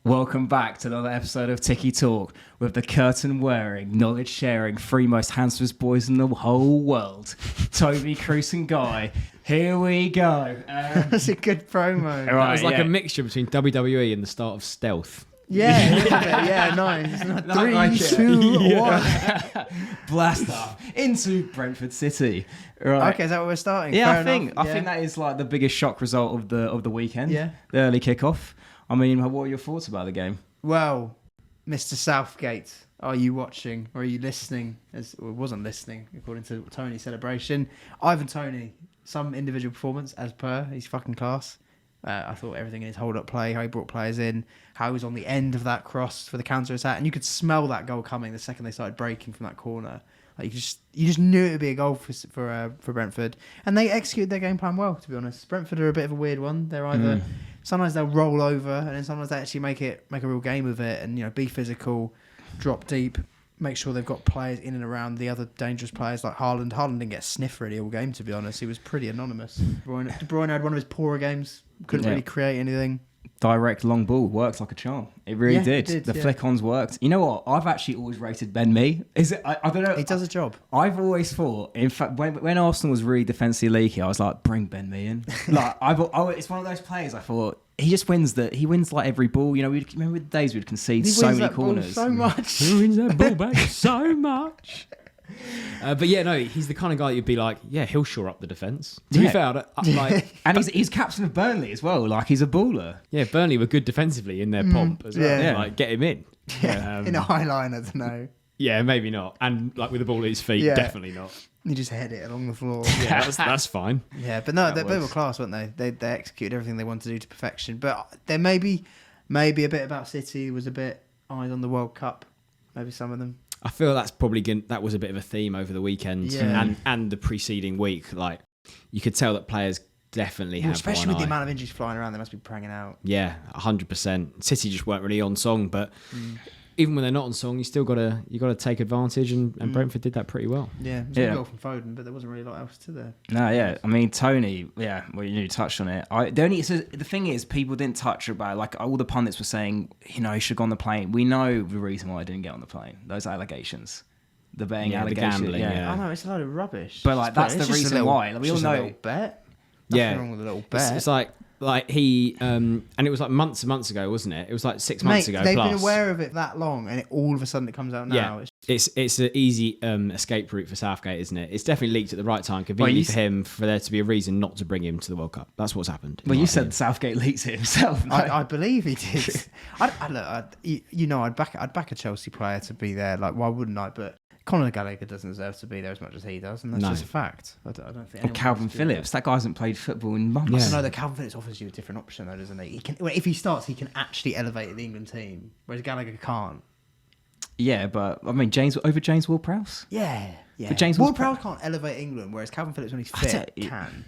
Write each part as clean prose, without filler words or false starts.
Welcome back to another episode of TikiTalk with the curtain-wearing, knowledge-sharing, three most handsomest boys in the whole world. Toby, Kroos and Guy. Here we go. That's a good promo. That was like a mixture between WWE and the start of Stealth. Yeah, nice. 3, 2, 1. Blast off into Brentford City. Right. Okay, is that what we're starting? Yeah, Fair I think that is like the biggest shock result of the weekend. Yeah. The early kickoff. I mean, what are your thoughts about the game? Well, Mr. Southgate, are you watching or are you listening? It wasn't listening, according to Tony's celebration. Ivan Toney, some individual performance as per. He's fucking class. I thought everything in his hold-up play, how he brought players in, how he was on the end of that cross for the counter-attack, and you could smell that goal coming the second they started breaking from that corner. Like you just knew it would be a goal for Brentford, and they executed their game plan well. To be honest, Brentford are a bit of a weird one. They're either sometimes they'll roll over, and then sometimes they actually make a real game of it, and be physical, drop deep, make sure they've got players in and around the other dangerous players like Haaland. Haaland didn't get a sniff really all game. To be honest, he was pretty anonymous. De Bruyne had one of his poorer games. Couldn't really create anything. Direct long ball works like a charm. It really did. The flick-ons worked. You know what? I've actually always rated Ben Mee. Is it? I don't know. He does a job. I've always thought. In fact, when Arsenal was really defensively leaky, I was like, bring Ben Mee in. Like it's one of those players. I thought he just wins he wins like every ball. We remember the days we'd concede so many corners. So much. He wins that ball back so much. But yeah, no, he's the kind of guy you'd be like, yeah, he'll shore up the defence. To be fair, and he's captain of Burnley as well. Like he's a baller. Yeah, Burnley were good defensively in their pomp as well. Yeah. Like get him in. In a high line, I don't know. Yeah, maybe not. And like with the ball at his feet, definitely not. You just head it along the floor. Yeah, that's fine. Yeah, but no, they were class, weren't they? They executed everything they wanted to do to perfection. But there may be a bit about City was a bit eyes on the World Cup. Maybe some of them. I feel that's probably that was a bit of a theme over the weekend and the preceding week. Like you could tell that players definitely have especially one with the eye. amount of injuries flying around, they must be pranging out. Yeah, 100%. City just weren't really on song, but even when they're not on song, you still gotta take advantage, and Brentford did that pretty well. Yeah, it was a goal from Foden, but there wasn't really a lot else to there. No, yeah. I mean, Tony, you touched on it. The thing is, people didn't touch about, like, all the pundits were saying, he should have gone on the plane. We know the reason why I didn't get on the plane. Those allegations. The betting allegations. The gambling, I know, it's a load of rubbish. But, like, that's the reason why. Like, we all know. A little bet. Nothing wrong with a little bet. It's like he and it was like months and months ago, wasn't it? It was like 6 months ago. They've plus. been aware of it that long, and all of a sudden it comes out now. Yeah, it's an easy escape route for Southgate, isn't it? It's definitely leaked at the right time, conveniently for him, for there to be a reason not to bring him to the World Cup. That's what's happened. Well, you said Southgate leaked it himself. I believe he did. I'd back a Chelsea player to be there. Like, why wouldn't I? But Conor Gallagher doesn't deserve to be there as much as he does, and that's just a fact. I don't think. Or Calvin Phillips, that guy hasn't played football in months. Yeah. I know that Calvin Phillips offers you a different option, though, doesn't he? If he starts, he can actually elevate the England team, whereas Gallagher can't. Yeah, but I mean, James Ward-Prowse. Yeah. But James Ward-Prowse can't elevate England, whereas Calvin Phillips, when he's fit, can.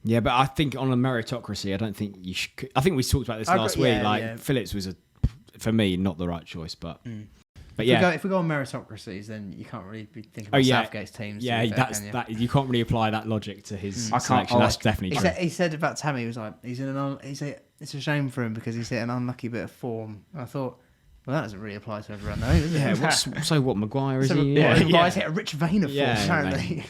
Yeah, but I think on a meritocracy, I don't think you should. I think we talked about this last week. Phillips was for me, not the right choice, but. But if we go on meritocracies, then you can't really be thinking about Southgate's teams. Yeah, that. You can't really apply that logic to his selection. That's definitely true. He said about Tammy, he was like, it's a shame for him because he's hit an unlucky bit of form. And I thought, well, that doesn't really apply to everyone, though, does it? Yeah. So what? Maguire is he? Maguire's hit a rich vein of form, apparently.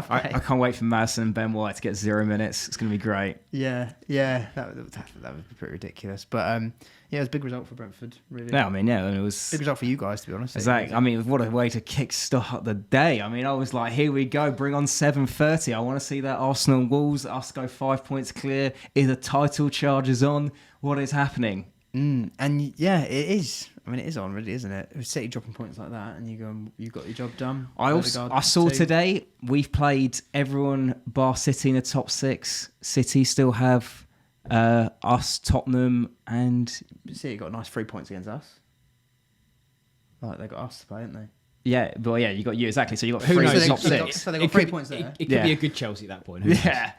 I can't wait for Madison and Ben White to get 0 minutes. It's going to be great. Yeah, that would be pretty ridiculous. But it was a big result for Brentford, really. Yeah, it was big result for you guys, to be honest. Exactly. I mean, what a way to kickstart the day. I mean, I was like, here we go, bring on 7:30. I want to see that Arsenal Wolves, us go 5 points clear. Is the title charges on? What is happening? And yeah, it is. I mean, it is on, really, isn't it? With City dropping points like that, and you got your job done. I saw today we've played everyone bar City in the top 6. City still have us, Tottenham, and City got a nice 3 points against us. Like they got us to play, didn't they? Yeah, but you got you exactly. So you got 3 in the top 6. So they got 3 points there. It could be a good Chelsea at that point. Yeah.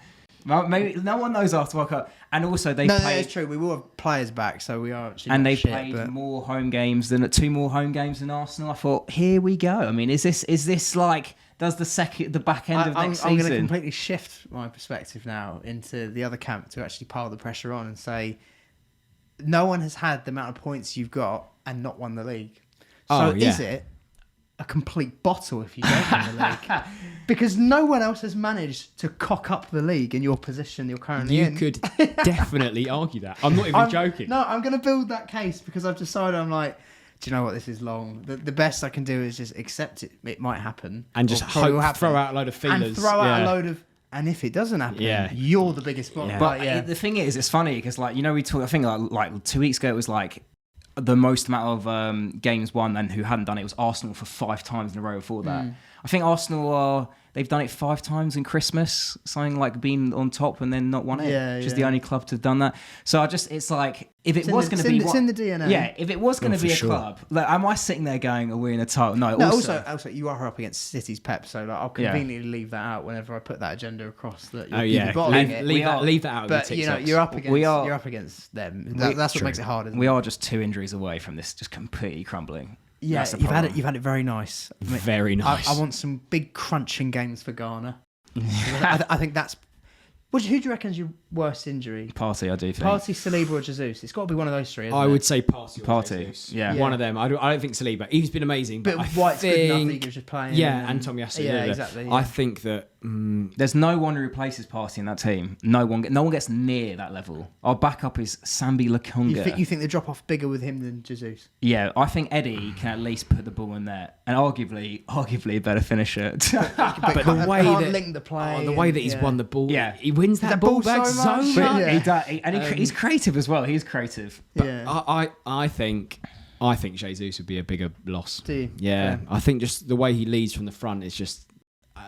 Well, maybe no one knows after World Cup, and also they played. That's true. We will have players back, so we are. Actually and they played more home games than 2 more home games than Arsenal. I thought, here we go. I mean, is this like does the back end of next season? I'm going to completely shift my perspective now into the other camp to actually pile the pressure on and say no one has had the amount of points you've got and not won the league. So is it a complete bottle if you don't win the league? Because no one else has managed to cock up the league in your position you're currently in. You could definitely argue that. I'm not even joking. No, I'm going to build that case because I've decided, I'm like, do you know what, this is long. The best I can do is just accept it might happen. And just throw out a load of feelers. And throw out a load of... And if it doesn't happen, you're the biggest bottle. Yeah. But the thing is, it's funny because, like, you know, we talked, I think like 2 weeks ago, it was like the most amount of games won and who hadn't done it was Arsenal for 5 times in a row before that. I think Arsenal they've done it 5 times in Christmas, something like being on top and then not won it. Which is the only club to have done that. So it's like, if it was going to be... It's in the DNA. Yeah, if it was going to be a club, like, am I sitting there going, are we in a title? No, also, you are up against City's Pep, so like, I'll conveniently leave that out whenever I put that agenda across. That leave that out. But you know, you're up against them. That's what makes it hard. We are just 2 injuries away from this just completely crumbling. Yeah, you've had it very nice. Very nice. I want some big crunching games for Ghana. I think that's... Who do you reckon is your worst injury? Partey, I do think. Partey, Saliba or Jesus? It's got to be one of those 3, isn't I it? would say Partey. Jesus. Yeah. One of them. I don't think Saliba. He's been amazing. But White's good enough that he was just playing. Yeah, and Tomiyasu. Yeah, exactly. Yeah. I think that... there's no one who replaces Partey in that team. No one gets near that level. Our backup is Sambi Lokonga. You think the drop-off bigger with him than Jesus? Yeah, I think Eddie can at least put the ball in there. And arguably a better finisher. but the way that... link the play. The way that he's won the ball. Yeah. He wins that ball back so much. He's creative as well. He's creative. But I think Jesus would be a bigger loss. Do you? Yeah. I think just the way he leads from the front is just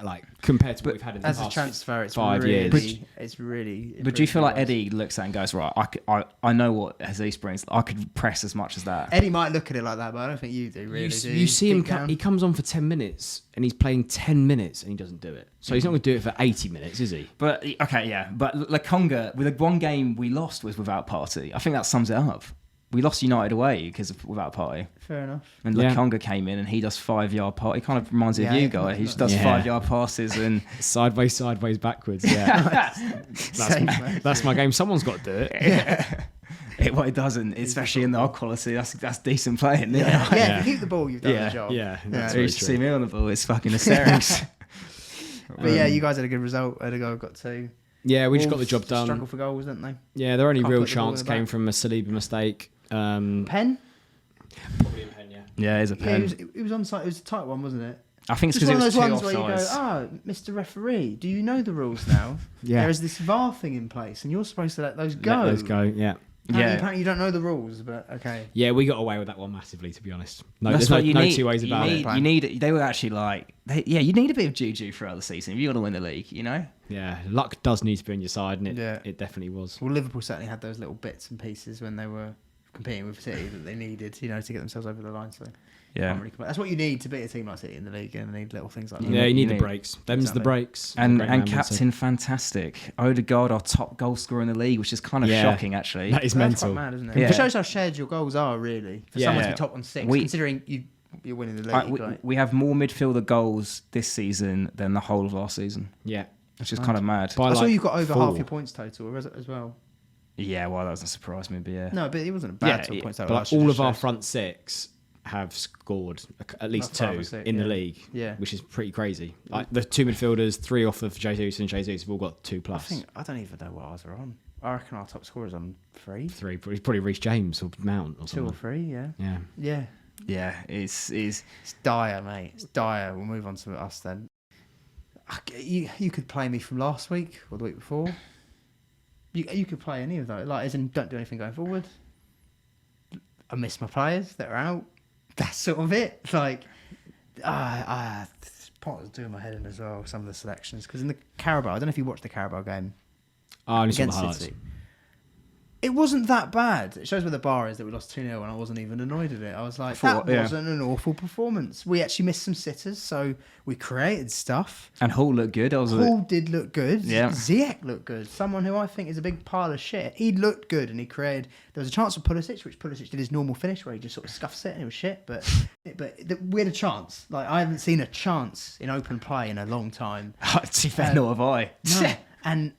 like compared to what we've had in the past as a transfer, it's 5 really, years. It's really. But do you feel like Eddie looks at it and goes, right? I know what Jesus brings. I could press as much as that. Eddie might look at it like that, but I don't think you do. Really, you see him. He comes on for 10 minutes and he's playing 10 minutes and he doesn't do it. So he's not going to do it for 80 minutes, is he? But okay, yeah. But Lokonga, with the one game we lost was without Partey. I think that sums it up. We lost United away without Partey. Fair enough. And Lokonga came in and he does 5-yard pass. He kind of reminds me of you, Guy. He just does 5-yard passes and sideways, backwards. Yeah, that's my game. Someone's got to do it. Yeah. It doesn't, especially in our quality. That's decent playing. Yeah, if you keep the ball, you've done the job. Yeah, you should see me on the ball. It's fucking hysterics. But you guys had a good result. Edinburgh got 2. Yeah, we just got the job done. Struggle for goals, didn't they? Yeah, their only real chance came from a Saliba mistake. Pen? Probably a pen, yeah. Yeah, it's a pen. Yeah, it was onside. It was a tight one, wasn't it? I think it's because it was 2 one of those ones offsides. where you go, Mr. Referee, do you know the rules now? There is this VAR thing in place, and you're supposed to let those go. Let those go, yeah. Apparently you don't know the rules, but okay. Yeah, we got away with that one massively, to be honest. There's no 2 ways about it. You need. They were actually like, you need a bit of juju throughout the season if you want to win the league, you know. Yeah, luck does need to be on your side, and it definitely was. Well, Liverpool certainly had those little bits and pieces when they were competing with City that they needed, to get themselves over the line. So really, that's what you need to beat a team like City in the league, and they need little things like that. Yeah, you need the breaks. Them's the breaks. And captain fantastic. Odegaard, our top goal scorer in the league, which is kind of shocking actually. That is mental. Quite mad, isn't it? Yeah. It shows how shared your goals are, really. For someone to be top on 6, considering you're winning the league. We have more midfielder goals this season than the whole of last season. Yeah. It's just kind of mad. I saw you've got over half your points total as well. Yeah, well, that doesn't surprise me, but yeah. No, but it wasn't a bad points total. But all of our front 6 have scored at least 2 in the league, which is pretty crazy. Like the 2 midfielders, 3 off of Jesus and Jesus have all got 2+. I don't even know what ours are on. I reckon our top scorer's on 3. 3, probably Reece James or Mount or something. 2 or 3, yeah. Yeah, it's dire, mate. It's dire. We'll move on to us then. You could play me from last week or the week before. You could play any of those. Like, as in, don't do anything going forward. I miss my players that are out. That's sort of it. Like, Potter's doing my head in as well, some of the selections. Because in the Carabao, I don't know if you watched the Carabao game against City. It wasn't that bad. It shows where the bar is that we lost 2-0 and I wasn't even annoyed at it. I was like, that wasn't an awful performance. We actually missed some sitters, so we created stuff. And Hall looked good. Hall did look good. Yeah. Ziyech looked good. Someone who I think is a big pile of shit. He looked good and he created... There was a chance for Pulisic, which Pulisic did his normal finish where he just sort of scuffs it and it was shit. But we had a chance. Like, I haven't seen a chance in open play in a long time. To be fair, nor have I. No. And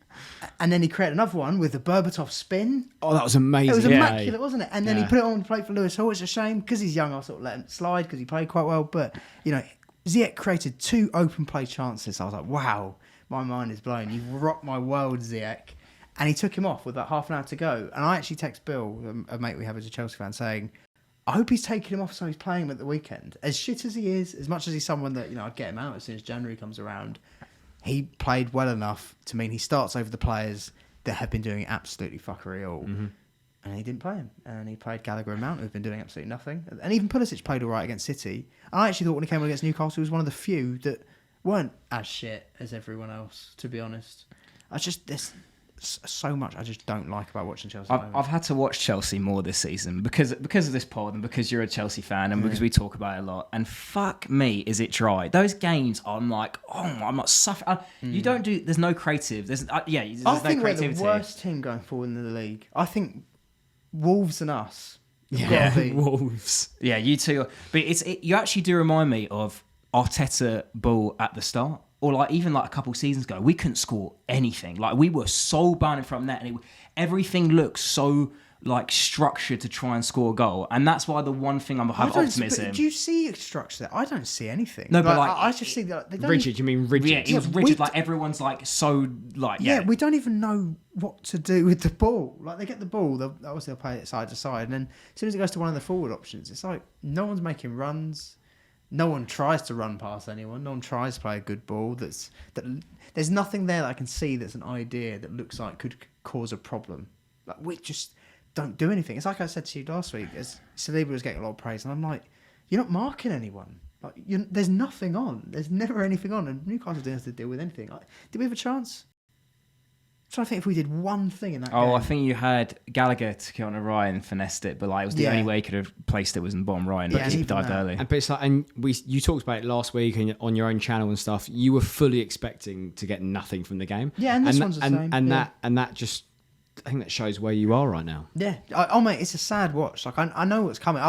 then he created another one with the Berbatov spin. Oh, that was amazing. It was immaculate, wasn't it? And then he put it on to play for Lewis Hall. It's a shame because he's young. I'll sort of let him slide because he played quite well. But, Ziyech created 2 open play chances. I was like, wow, my mind is blown. You've rocked my world, Ziyech. And he took him off with about half an hour to go. And I actually text Bill, a mate we have as a Chelsea fan, saying, I hope he's taking him off so he's playing him at the weekend. As shit as he is, as much as he's someone that, I'd get him out as soon as January comes around, he played well enough to mean he starts over the players that have been doing absolutely fuckery all. Mm-hmm. And he didn't play him. And he played Gallagher and Mount, who've been doing absolutely nothing. And even Pulisic played all right against City. I actually thought when he came on against Newcastle, he was one of the few that weren't as shit as everyone else, to be honest. There's so much I just don't like about watching Chelsea. I've had to watch Chelsea more this season because of this pod and because you're a Chelsea fan and because we talk about it a lot. And fuck me, is it dry? Those games, I'm like, I'm not suffering. You don't do. There's no creative. There's no creativity. I think we're the worst team going forward in the league. I think Wolves and us. Yeah, Wolves. Yeah, you two. But you actually do remind me of Arteta ball at the start. Or even a couple of seasons ago, we couldn't score anything. Like we were so bound in front of net, and everything looked so structured to try and score a goal. And that's why the one thing I'm have optimism. Do you see structure there? I don't see anything. No, but I just see that they don't. Rigid? You mean rigid? Yeah, it was rigid. everyone's so Yeah, we don't even know what to do with the ball. They get the ball, they'll play it side to side, and then as soon as it goes to one of the forward options, it's like no one's making runs. No one tries to run past anyone. No one tries to play a good ball. There's nothing there that I can see that's an idea that looks like could cause a problem. We just don't do anything. It's like I said to you last week, as Saliba was getting a lot of praise, and I'm like, you're not marking anyone. There's nothing on. There's never anything on, and Newcastle didn't have to deal with anything. Did we have a chance? I'm trying to think if we did one thing in that game. I think you had Gallagher to kill on a right and finessed it, but it was the only way he could have placed it was in the bottom right, and he dived early. But it's you talked about it last week and on your own channel and stuff. You were fully expecting to get nothing from the game. Yeah, and this one's the same. And that just, I think that shows where you are right now. Yeah. Mate, it's a sad watch. I know what's coming.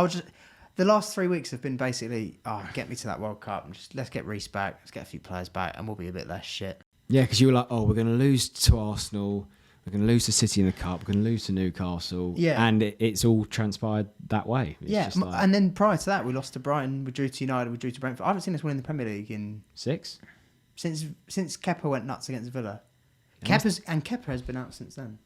The last 3 weeks have been basically, get me to that World Cup and just let's get Reece back, let's get a few players back, and we'll be a bit less shit. Yeah, because you were like, we're going to lose to Arsenal, we're going to lose to City in the Cup, we're going to lose to Newcastle. Yeah. And it's all transpired that way. It's and then prior to that, we lost to Brighton, we drew to United, we drew to Brentford. I haven't seen us win in the Premier League in... 6? Since Kepa went nuts against Villa. Kepa has been out since then.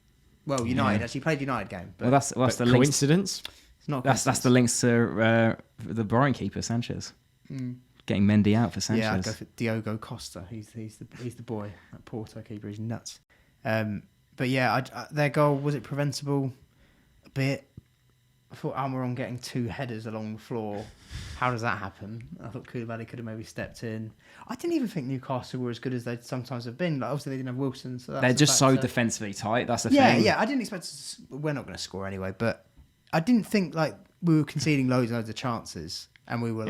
Well, United, actually played United game. But, that's the coincidence? It's not that's the links to the Brighton keeper, Sanchez. Getting Mendy out for Sanchez. Yeah, I'd go for Diogo Costa. He's the boy. That Porto keeper, he's nuts. But yeah, their goal, was it preventable? A bit. I thought Almiron getting 2 headers along the floor. How does that happen? I thought Koulibaly could have maybe stepped in. I didn't even think Newcastle were as good as they sometimes have been. Obviously, they didn't have Wilson. So they're just so defensively tight. That's the thing. Yeah. I didn't expect we're not going to score anyway, but I didn't think we were conceding loads and loads of chances, and we were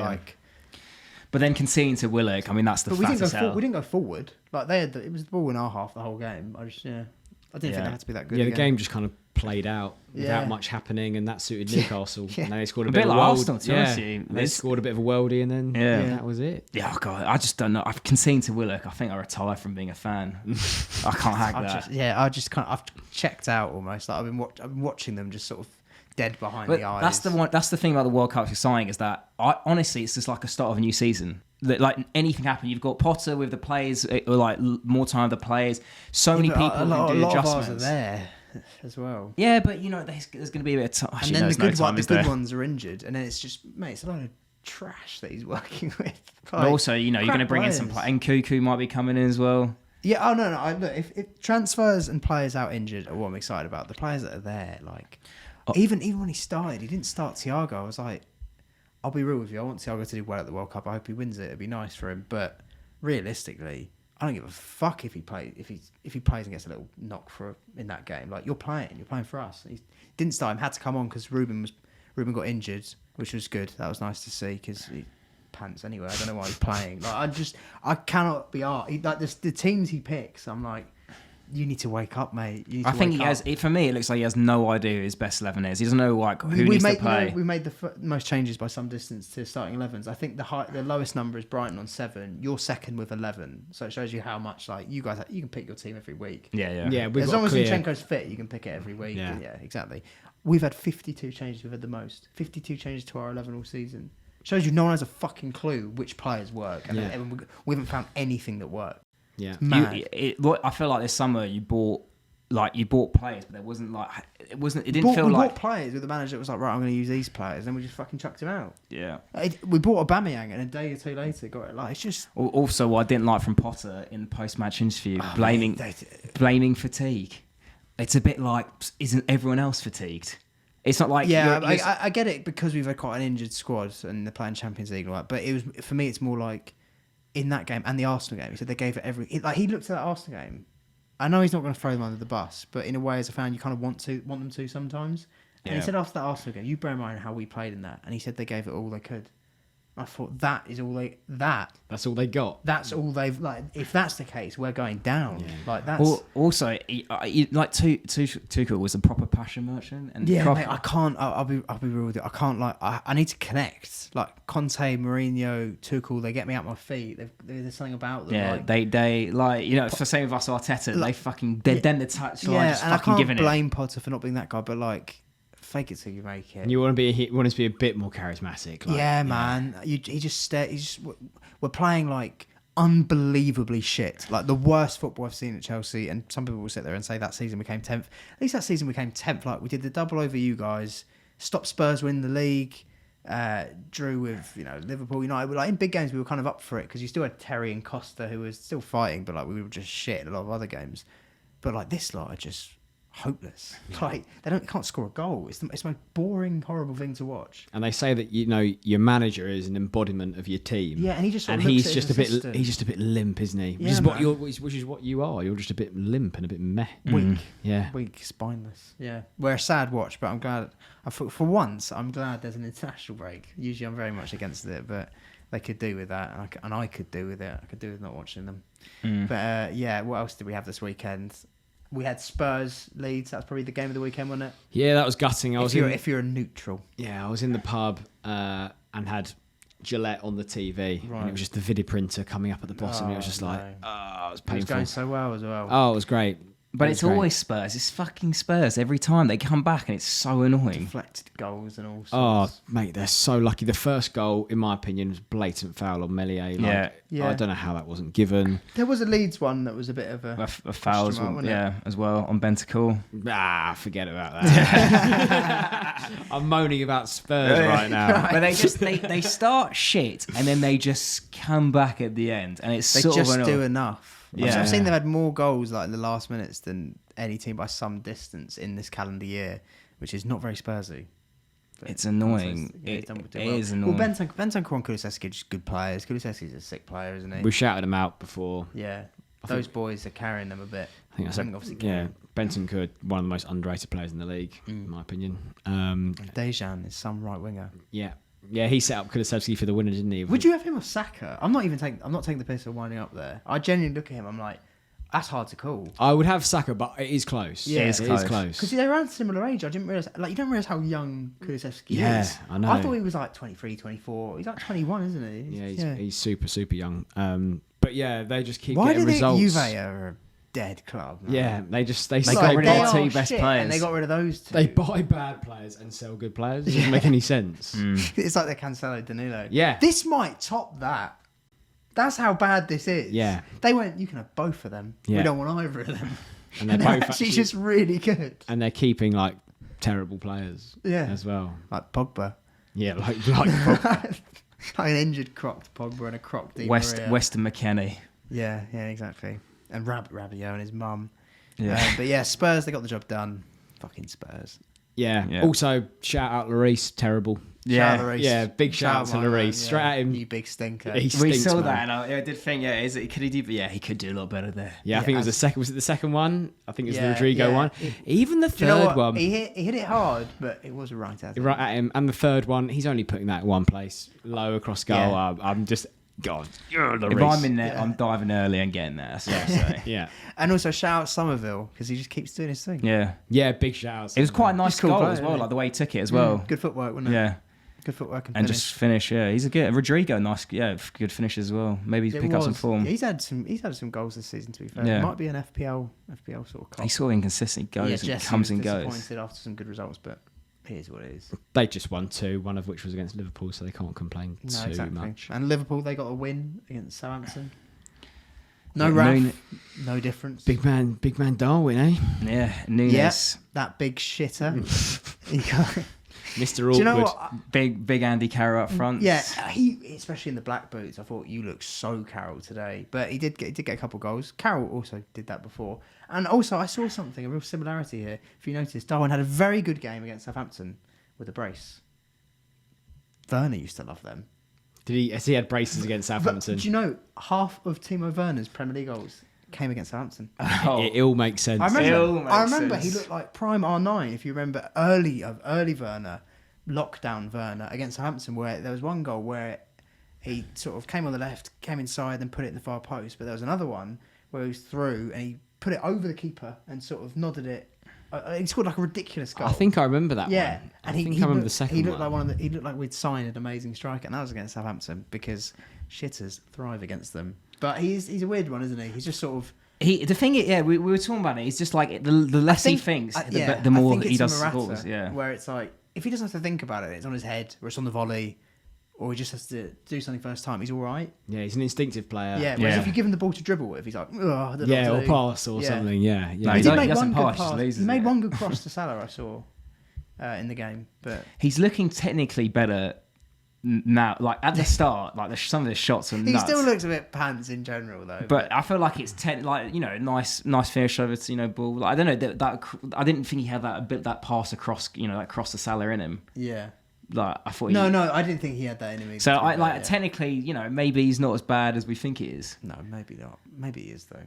But then conceding to Willock, that's the fact as hell. We didn't go forward. It was the ball in our half the whole game. I didn't think it had to be that good. Yeah, the game just kind of played out without much happening, and that suited Newcastle. Yeah. And they scored a bit like Arsenal, to be honest with you. They scored a bit of a worldie, and then that was it. Yeah, God, I just don't know. I've conceded to Willock. I think I retire from being a fan. I can't hack that. I've checked out almost. I've been watching them just sort of dead behind the eyes. That's the thing about the World Cup exciting is that honestly it's just like a start of a new season. Anything happen, you've got Potter with the players, or more time with the players. So many people who do adjustments. Of ours are there as well. Yeah, but there's going to be a bit of time. And then the good ones are injured, and then it's just it's a lot of trash that he's working with. But also, you're going to bring in some players, and Cuckoo might be coming in as well. Yeah. Oh no. Look, if transfers and players out injured are what I'm excited about. The players that are there, even when he started, he didn't start Thiago. I was like, I'll be real with you. I want Thiago to do well at the World Cup. I hope he wins it. It'd be nice for him. But realistically, I don't give a fuck if he plays and gets a little knock in that game. You're playing for us. He didn't start him. Had to come on because Ruben got injured, which was good. That was nice to see because he pants anyway. I don't know why he's playing. I cannot be the teams he picks. I'm like, You need to wake up, mate. I think he has. For me, it looks like he has no idea who his best 11 is. He doesn't know who needs to play. We made the most changes by some distance to starting 11s. I think the lowest number is Brighton on 7. You're second with 11, so it shows you how much you guys you can pick your team every week. Yeah. As long as Zinchenko's fit, you can pick it every week. Yeah, exactly. We've had 52 changes. We've had the most 52 changes to our 11 all season. Shows you no one has a fucking clue which players work, and we haven't found anything that works. Yeah, I feel like this summer you bought players, but there wasn't it didn't feel like we bought players with the manager that was like, right, I'm going to use these players, and we just fucking chucked him out. Yeah, we bought Aubameyang, and a day or two later got it. Like, it's just. Also, what I didn't like from Potter in the post-match interview, blaming fatigue. It's a bit like, isn't everyone else fatigued? It's not like I get it because we've had quite an injured squad and they're playing Champions League, right? But it was for me, it's more like in that game and the Arsenal game. He said they gave it he looked at that Arsenal game. I know he's not going to throw them under the bus, but in a way, as a fan, you kind of want them to sometimes. And he said after that Arsenal game, you bear in mind how we played in that, and he said they gave it all they could. I thought that's all they got. That's all they've if that's the case, we're going down. Yeah. Like that's also Tuchel was a proper passion merchant. And mate, I can't. I'll be real with you. I can't I need to connect. Like Conte, Mourinho, Tuchel, they get me out my feet. There's something about them. Yeah, they it's the same with us Arteta. Then the touch line just and fucking giving it. I can't blame Potter for not being that guy, but fake it till you make it. You want us to be a bit more charismatic. Man. We're playing unbelievably shit. Like the worst football I've seen at Chelsea. And some people will sit there and say that season we came 10th. At least that season we came 10th. Like we did the double over you guys. Stopped Spurs winning the league. Drew with Liverpool United. In big games we were kind of up for it because you still had Terry and Costa who was still fighting, but we were just shit in a lot of other games. But this lot are just hopeless. Yeah. They can't score a goal. It's the most boring, horrible thing to watch. And they say that your manager is an embodiment of your team. Yeah, and he just he's just a bit limp, isn't he? Yeah, which is what you are. You're just a bit limp and a bit meh. Weak. Yeah. Weak, spineless. Yeah. We're a sad watch, but I'm glad. For once, I'm glad there's an international break. Usually, I'm very much against it, but they could do with that, and I could do with it. I could do with not watching them. But what else did we have this weekend? We had Spurs Leeds. That's probably the game of the weekend, wasn't it? Yeah, that was gutting. If you're a neutral. Yeah, I was in the pub and had Gillette on the TV, and it was just the video printer coming up at the bottom. And it was just it was painful. It was going so well as well. Oh, it was great. But it's always Spurs. It's fucking Spurs every time. They come back and it's so annoying. Deflected goals and all sorts. Oh, mate, they're so lucky. The first goal, in my opinion, was blatant foul on Meslier. I don't know how that wasn't given. There was a Leeds one that was a bit of a foul as well, as well on Bentancur. Forget about that. I'm moaning about Spurs right now. But they start shit and then they just come back at the end, and it's they sort just of do enough. Yeah. I've seen they've had more goals in the last minutes than any team by some distance in this calendar year, which is not very Spursy. It's annoying. It is annoying. Well, Bentancur and Kulusevski are just good players. Kulusevski's a sick player, isn't he? We shouted him out before. Yeah. Those boys are carrying them a bit. I think Bentancur, one of the most underrated players in the league, in my opinion. Dejan is some right winger. Yeah, he set up Kulusevski for the winner, didn't he? Would you have him or Saka? I'm not taking the piss of winding up there. I genuinely look at him. I'm like, that's hard to call. I would have Saka, but it is close. Yeah, it is close. Because they're around similar age. I didn't realise. You don't realise how young Kulusevski is. Yeah, I know. I thought he was 23, 24. He's 21, isn't he? He's super, super young. But yeah, they just keep Why getting results. Juve are a dead club? Man? Yeah, they got rid of their two best players. And they got rid of those two. They buy bad players and sell good players. It doesn't make any sense. It's like the Cancelo Danilo. Yeah. This might top that. That's how bad this is. Yeah. They went, you can have both of them. Yeah. We don't want either of them. And they're both actually just really good. And they're keeping terrible players as well. Like Pogba. Yeah, like Pogba. Like an injured crocked Pogba and a crocked Di Maria. Weston McKennie. Yeah, exactly. And Rabiot and his mum. Yeah. But Spurs, they got the job done. Fucking Spurs. Yeah. Also, shout out Lloris, terrible. Yeah, big shout out to Lloris. Straight at him. You big stinker. We saw man. that, and I did think, could he do? But he could do a lot better there. Yeah, I think it was the second. Was it the second one? I think it was the Rodrigo one. Even the third one. He hit it hard, but it was right at him. Right at him. And the third one, he's only putting that in one place, low across goal. Yeah. I'm just God, if I'm in there, I'm diving early and getting there. So yeah. And also shout out Somerville because he just keeps doing his thing. Yeah, big shouts. It was quite a nice cool goal player, as well, yeah. like the way he took it as well. Good footwork, wasn't it? Yeah. Good footwork and just finish. Yeah, he's a good Rodrigo. Nice, good finish as well. Maybe pick up some form. He's had some goals this season. To be fair, Yeah. It might be an FPL sort of. Cop. He's sort of inconsistent. Goes and comes and goes. Disappointed after some good results, but it is what it is. They just won 2, one of which was against Liverpool, so they can't complain much. And Liverpool, they got a win against Southampton. No Raf, no difference. Big man Darwin, eh? Yeah, Nunes. Yep, that big shitter. Mr. Awkward. Do you know what? Big Andy Carroll up front. Yeah, he especially in the black boots. I thought you look so Carroll today, but he did get a couple goals. Carroll also did that before, and also I saw a real similarity here. If you notice, Darwin had a very good game against Southampton with a brace. Werner used to love them. Did he? Has he had braces against Southampton? But do you know half of Timo Werner's Premier League goals came against Southampton? It all makes sense. I remember he looked like prime R9. If you remember early Werner, lockdown Werner against Southampton, where there was one goal where he sort of came on the left, came inside, and put it in the far post. But there was another one where he was through and he put it over the keeper and sort of nodded it. He scored like a ridiculous goal. I think I remember that one. Yeah, and I remember the second one. He looked like we'd signed an amazing striker, and that was against Southampton because shitters thrive against them. But he's a weird one, isn't he? He's just sort of. The thing is, we were talking about it. It's just like the less he thinks, the more he does scores. Yeah, where it's like if he doesn't have to think about it, it's on his head, or it's on the volley, or he just has to do something first time. He's all right. Yeah, he's an instinctive player. Yeah, whereas if you give him the ball to dribble with, he's like, I don't know or pass or something. Yeah. No, he did make one good pass. He made one good cross cross to Salah. I saw in the game, but he's looking technically better now. Like at the start, like some of the shots are nuts. He still looks a bit pants in general, though. But I feel like it's nice finish over to ball. Like, I don't know that I didn't think he had that pass across that cross to Salah in him. Yeah. Like I thought. No, I didn't think he had that in him. So technically, maybe he's not as bad as we think he is. No, maybe not. Maybe he is though.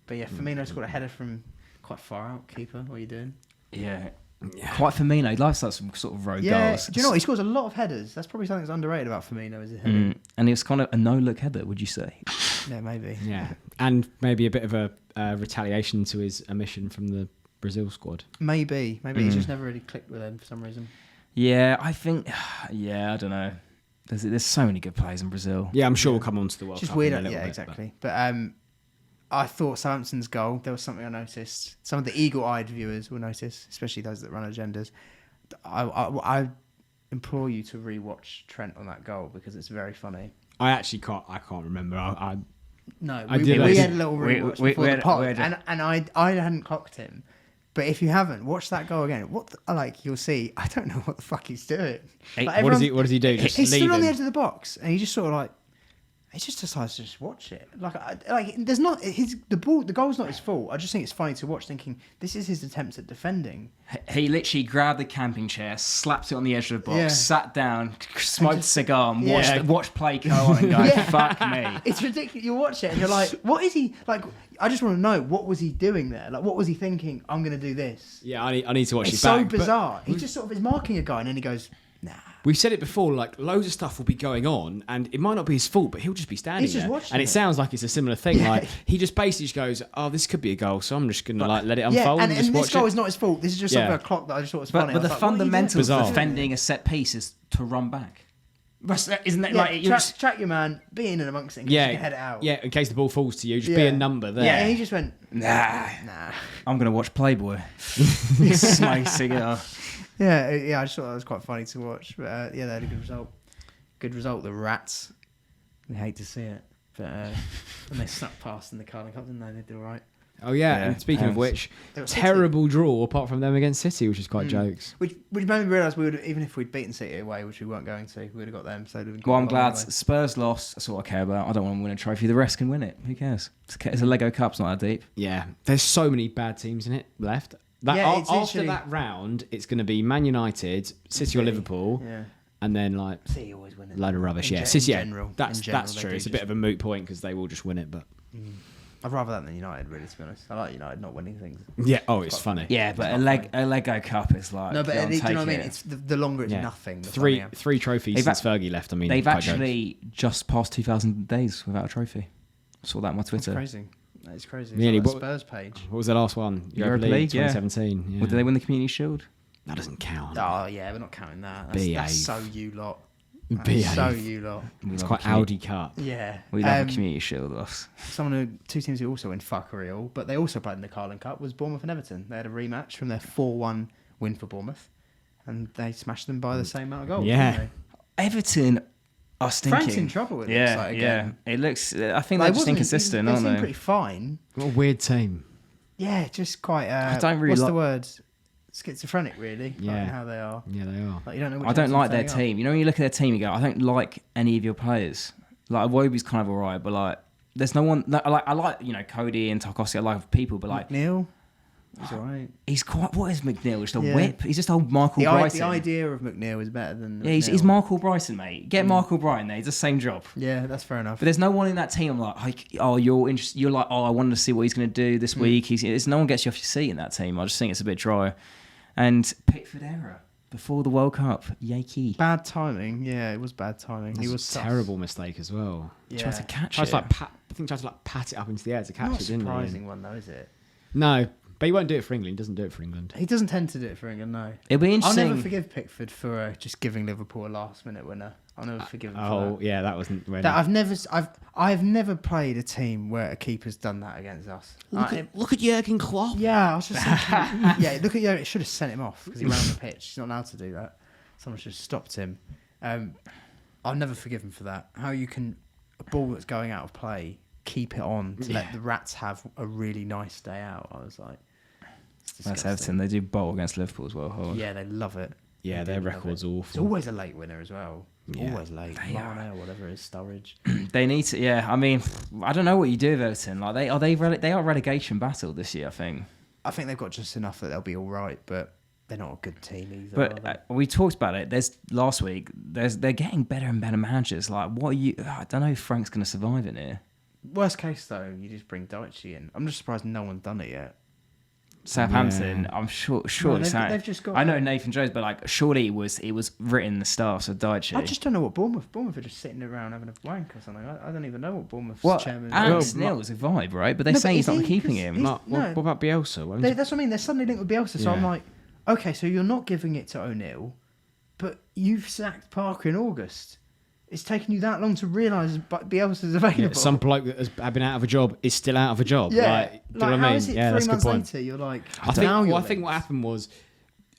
But yeah, Firmino scored a header from quite far out. Keeper, what are you doing? Yeah. Quite Firmino. He likes that some sort of road goals. Do you know what? He scores a lot of headers. That's probably something that's underrated about Firmino. Is his heading. And it was kind of a no-look header, would you say? Yeah, maybe. Yeah, and maybe a bit of a retaliation to his omission from the Brazil squad. Maybe he's just never really clicked with him for some reason. Yeah, I think. Yeah, I don't know. There's so many good players in Brazil. Yeah, I'm sure we'll come on to the World Cup. Just weird. Yeah, exactly. But I thought Southampton's goal, there was something I noticed. Some of the eagle-eyed viewers will notice, especially those that run agendas. I implore you to rewatch Trent on that goal because it's very funny. I can't remember. We had a little rewatch before the pod, and I hadn't clocked him. But if you haven't, watch that goal again. You'll see. I don't know what the fuck he's doing. What does he do? Just he stood on the edge of the box, and he just sort of he just decides to just watch it. There's not the goal's not his fault. I just think it's funny to watch, thinking this is his attempt at defending. He literally grabbed the camping chair, slapped it on the edge of the box, sat down, smoked a cigar, and watched play go on and go, fuck me. It's ridiculous. You watch it and you're like, what is he like? I just want to know, what was he doing there? Like, what was he thinking? I'm going to do this. Yeah, I need to watch it It's back. so bizarre. He just sort of is marking a guy and then he goes, nah. We've said it before, like loads of stuff will be going on and it might not be his fault, but he'll just be standing He's just there. watching And it sounds like it's a similar thing. Like he just basically just goes, oh, this could be a goal, so I'm just going to let it unfold and just watch this goal is not his fault. This is just something a clock that I just thought was funny. But the fundamentals of defending a set piece is to run back. Isn't that track your man, be in and amongst it and head it out. Yeah, in case the ball falls to you, just be a number there. Yeah, and he just went, nah. I'm going to watch Playboy. Smoke cigar. Yeah, I just thought that was quite funny to watch. But they had a good result. Good result, the Rats. We hate to see it. But and they snuck past in the Carling Cup, didn't they? They did all right. Oh, yeah. And speaking of which, terrible draw apart from them against City, which is quite jokes. Which made me realise even if we'd beaten City away, which we weren't going to, we would have got them. So I'm glad Spurs lost. That's all I care about. I don't want to win a trophy. The rest can win it. Who cares? It's a Lego Cup. It's not that deep. Yeah. There's so many bad teams in it left. After that round, it's going to be Man United, City or Liverpool. Yeah. And then City always win it. Load of rubbish. City, City, that's true. It's a bit of a moot point because they will just win it, but I'd rather that than United, really, to be honest. I like United not winning things. Yeah. Oh, it's funny. Yeah, but a Lego Cup is like... No, but do you know what I mean? It's the longer it's nothing. The three trophies since Fergie left. I mean, they've actually just passed 2,000 days without a trophy. I saw that on my Twitter. That's crazy. That is crazy. Really? Like Spurs page. What was the last one? Europa League, 2017. Yeah. Well, did they win the Community Shield? That doesn't count. Oh, yeah, we're not counting that. That's so you lot. Behave. So you lot. It's quite Audi Cup. Yeah. We love a Community Shield, us. Two teams who also win fuckery all, but they also played in the Carling Cup, was Bournemouth and Everton. They had a rematch from their 4-1 win for Bournemouth, and they smashed them by the same amount of goals. Yeah. Everton are stinking. Frank's in trouble, it looks like, again. Yeah. It looks... I think they're just inconsistent, aren't they? They seem pretty fine. What a weird team. Yeah, just quite... I don't really what's the word? Schizophrenic, really. Yeah. Like how they are. Yeah, they are. Like, you don't know which I don't one's like their turning team. You know, when you look at their team, you go, I don't like any of your players. Like, Iwobi's kind of alright, but like, there's no one... I like, you know, Cody and Tarkowski, I like people, but like... McNeil? He's alright. He's quite... What is McNeil? Just a whip? He's just old Michael Brighton. The idea of McNeil is better than... Yeah, he's Michael Brighton, mate. Get Michael Brighton there. He's the same job. Yeah, that's fair enough. But there's no one in that team. I'm like, oh, you're interested. You're like, oh, I wanted to see what he's going to do this week. There's no one gets you off your seat in that team. I just think it's a bit dry. And Pickford error before the World Cup. Yikey. Bad timing. Yeah, it was bad timing. He was a terrible mistake as well. Yeah. Tried to catch it. I think tried to pat it up into the air to catch Not it, didn't he? Not a surprising one though, is it? No, but he won't do it for England. He doesn't do it for England. He doesn't tend to do it for England, no. It'll be interesting. I'll never forgive Pickford for just giving Liverpool a last-minute winner. I'll never forgive him for that. Oh, yeah, that wasn't... I've never played a team where a keeper's done that against us. Look at Jurgen Klopp. Yeah, I was just thinking... yeah, look at Jurgen. It should have sent him off because he ran on the pitch. He's not allowed to do that. Someone should have stopped him. I'll never forgive him for that. How you can... A ball that's going out of play, keep it on to let the Rats have a really nice day out. I was like... That's Everton. They do bowl against Liverpool as well. Hard. Yeah, they love it. Yeah, their record's awful. It's always a late winner as well. Yeah. Always late. Marner or whatever it is, Sturridge. They need to. Yeah, I mean, I don't know what you do with Everton. Like they are relegation battle this year. I think they've got just enough that they'll be all right, but they're not a good team either. But we talked about it. Last week. They're getting better and better managers. Like what are you? I don't know if Frank's going to survive in here. Worst case though, you just bring Daichi in. I'm just surprised no one's done it yet. Southampton, I'm sure. They've just got. I know Nathan Jones, but like, surely it was written in the stars of Daichi. I just don't know what Bournemouth are just sitting around having a wank or something. I don't even know what Bournemouth's chairman. Alex Neil's a vibe, right? But they say he's not keeping him. What about Bielsa? That's what I mean. They're suddenly linked with Bielsa, so I'm like, okay, so you're not giving it to O'Neill, but you've sacked Parker in August. It's taken you that long to realise Bielsa's available. Yeah, some bloke that has been out of a job is still out of a job. Yeah, do you know what I mean? Is it 3 months later? You're like, I think what happened was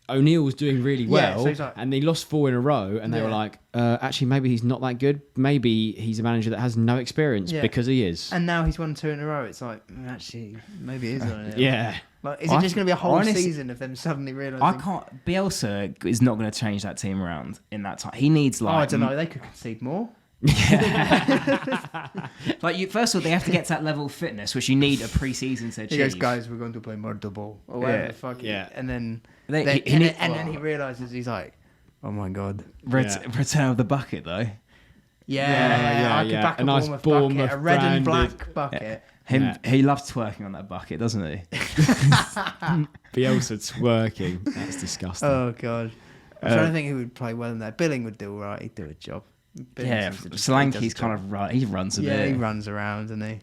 O'Neill was doing really well, and they lost 4 in a row, and they were like, actually, maybe he's not that good. Maybe he's a manager that has no experience because he is. And now he's won 2 in a row. It's like, actually, maybe he is O'Neill. Yeah. Like, is it just going to be a whole season of them suddenly realising? Bielsa is not going to change that team around in that time. He needs I don't know. They could concede more. Like first of all, they have to get to that level of fitness, which you need a pre-season to achieve. He goes, guys, we're going to play murder ball or whatever the fuck. Yeah. And then he realises he's like, oh my god, return of the bucket though. Yeah, I could back a nice Bournemouth bucket, a red and black bucket. He loves twerking on that bucket, doesn't he? Bielsa twerking. That's disgusting. Oh god. I'm trying to think who would play well in there. Billing would do all right. He'd do a job. Solanke's kind of he runs a bit. Yeah, he runs around, doesn't he?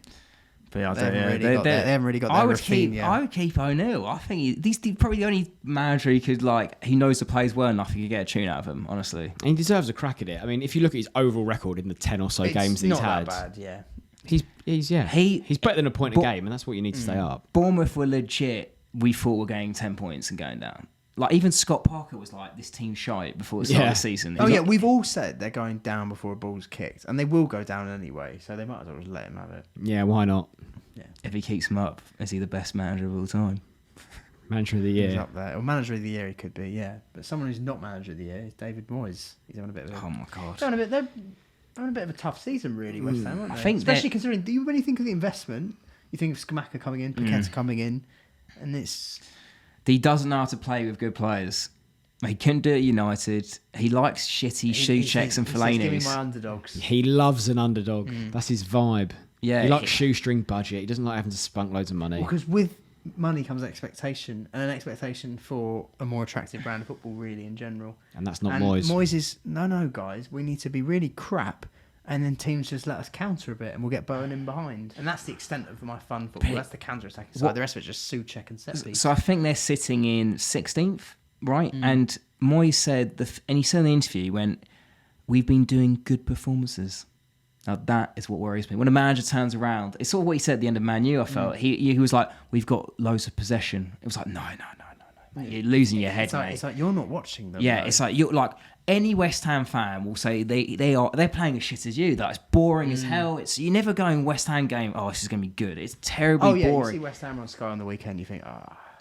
But they haven't really got their Rafinha. I would keep O'Neill. I think he's probably the only manager he knows the players well enough he could get a tune out of him, honestly. And he deserves a crack at it. I mean, if you look at his overall record in the 10 or so games that he's had. It's not that bad, yeah. He's better than a point a game, and that's what you need to stay up. Bournemouth were legit. We thought we're getting 10 points and going down. Like, even Scott Parker was like, this team's shite before the start of the season. We've all said they're going down before a ball's kicked, and they will go down anyway, so they might as well just let him have it. Yeah, why not? Yeah. If he keeps him up, is he the best manager of all time? Manager of the year. He's up there. Or manager of the year he could be, yeah. But someone who's not manager of the year is David Moyes. He's having a bit of a... Oh, my God. They're having a bit of a tough season, really, West Ham, aren't they? I think especially considering, when you think of the investment, you think of Skamaka coming in, Paqueta coming in, and it's... He doesn't know how to play with good players. He couldn't do it at United. He likes shitty shoe checks and Fellaini's. Give me my underdogs. He loves an underdog. That's his vibe. Yeah, he likes shoestring budget. He doesn't like having to spunk loads of money. Because with money comes expectation, and an expectation for a more attractive brand of football, really, in general. And that's not and Moyes. Moyes is, no, guys, we need to be really crap, and then teams just let us counter a bit, and we'll get Bowen in behind. And that's the extent of my fun football. That's the counter-attacking side. The rest of it is just Souček and set piece. So I think they're sitting in 16th, right? And Moyes said, and he said in the interview, he went, "We've been doing good performances." Now that is what worries me. When a manager turns around, it's sort of what he said at the end of Man U, I felt. He was like, "We've got loads of possession." It was like, no. Mate, you're losing your head, mate. It's like you're not watching them. Yeah, though. it's like you're like any West Ham fan will say they're playing as shit as you. That it's boring as hell. You're never going West Ham game. Oh, this is gonna be good. It's terribly boring. You see West Ham on Sky on the weekend, you think,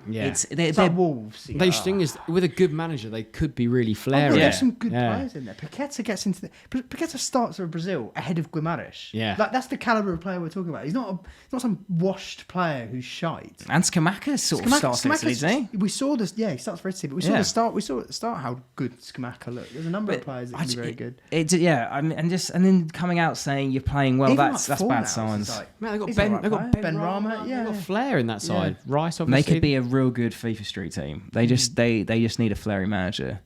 Yeah. It's like Wolves. The thing is, with a good manager, they could be really flaring. There's some good players in there. Paqueta gets into Paqueta starts for Brazil ahead of Guimarães. Yeah. Like that's the caliber of player we're talking about. He's not some washed player who's shite. And Scamacca sort of starts for Italy, doesn't he? We saw this. Yeah, he starts for Italy, but we saw the start. We saw at the start how good Scamacca looked. There's a number of players that can be very good. And then coming out saying you're playing well, Even that's like bad Fornals, signs. it's like, Man, he's they've all right got player. Ben Rama. Yeah, They've got flair in that side. Yeah. Rice, They obviously. could be a real good FIFA Street team. They just they just need a flary manager.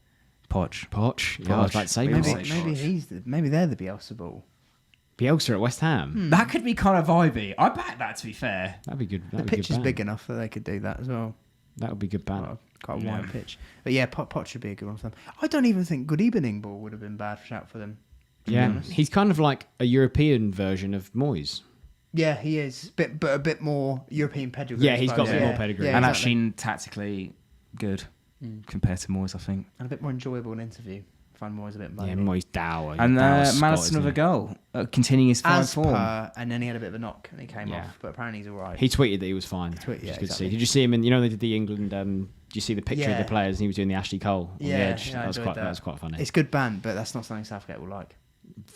Poch. Yeah, I was about to say maybe they're the Bielsa. Bielsa at West Ham. That could be kind of vibey. I back that, to be fair. That'd be good. The That'd be pitch good is ban. big enough that they could do that as well. That would be good ban. Quite a wide pitch. But yeah, Poch should be a good one for them. I don't even think Good Evening Ball would have been bad shout for them. Yeah, he's kind of like a European version of Moyes. Yeah, he is, but a bit more European pedigree. Yeah, he's got a bit more pedigree. And exactly. actually tactically good compared to Moyes, I think. And a bit more enjoyable in interview. I find Moyes a bit muddy. Yeah, Moyes dour. And Madison with a goal, continuing his fine form. And then he had a bit of a knock and he came off, but apparently he's all right. He tweeted that he was fine. Tweeted, Which is good to exactly. see. Did you see him in? You know they did the England. Did you see the picture of the players and he was doing the Ashley Cole on the edge? I That was enjoyed quite funny. It's good band, but that's not something Southgate will like.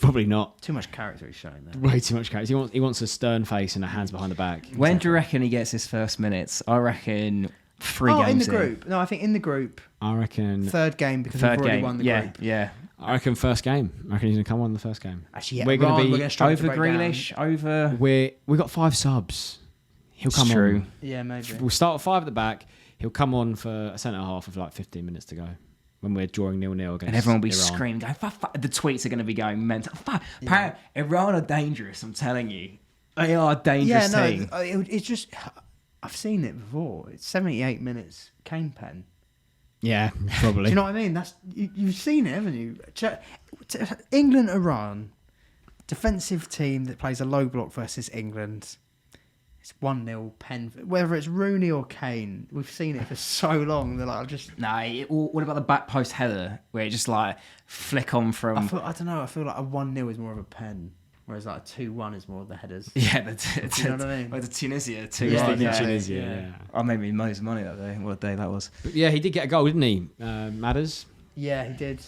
Probably not. Too much character he's showing there. Way too much character. He wants a stern face and a hands behind the back. When do you reckon he gets his first minutes? I reckon 3 games in the group. No, I think in the group. I reckon Third game because we've already won the group. Yeah. I reckon first game. I reckon he's gonna come on in the first game. Actually, yeah, we're gonna struggle to over break down. Grealish, over. We got 5 subs. He'll come True. on. Yeah, maybe. We'll start at 5 at the back. He'll come on for a centre half with like 15 minutes to go when we're drawing 0-0 against And everyone will be Iran. screaming, going, The tweets are going to be going mental. Apparently, Iran are dangerous, I'm telling you. They are a dangerous team. It's just... I've seen it before. It's 78 minutes cane pen. Yeah, probably. Do you know what I mean? You've seen it, haven't you? England, Iran, defensive team that plays a low block versus England. It's 1-0 pen. Whether it's Rooney or Kane, we've seen it for so long. They're like, What about the back post header where it just like flick on from? I don't know. I feel like a 1-0 is more of a pen, whereas like a 2-1 is more of the headers. Yeah, you know what I mean? The Tunisia 2. Yeah, Tunisia. Yeah. I made me loads of money that day. What a day that was. But yeah, he did get a goal, didn't he? Matters. Yeah, he did.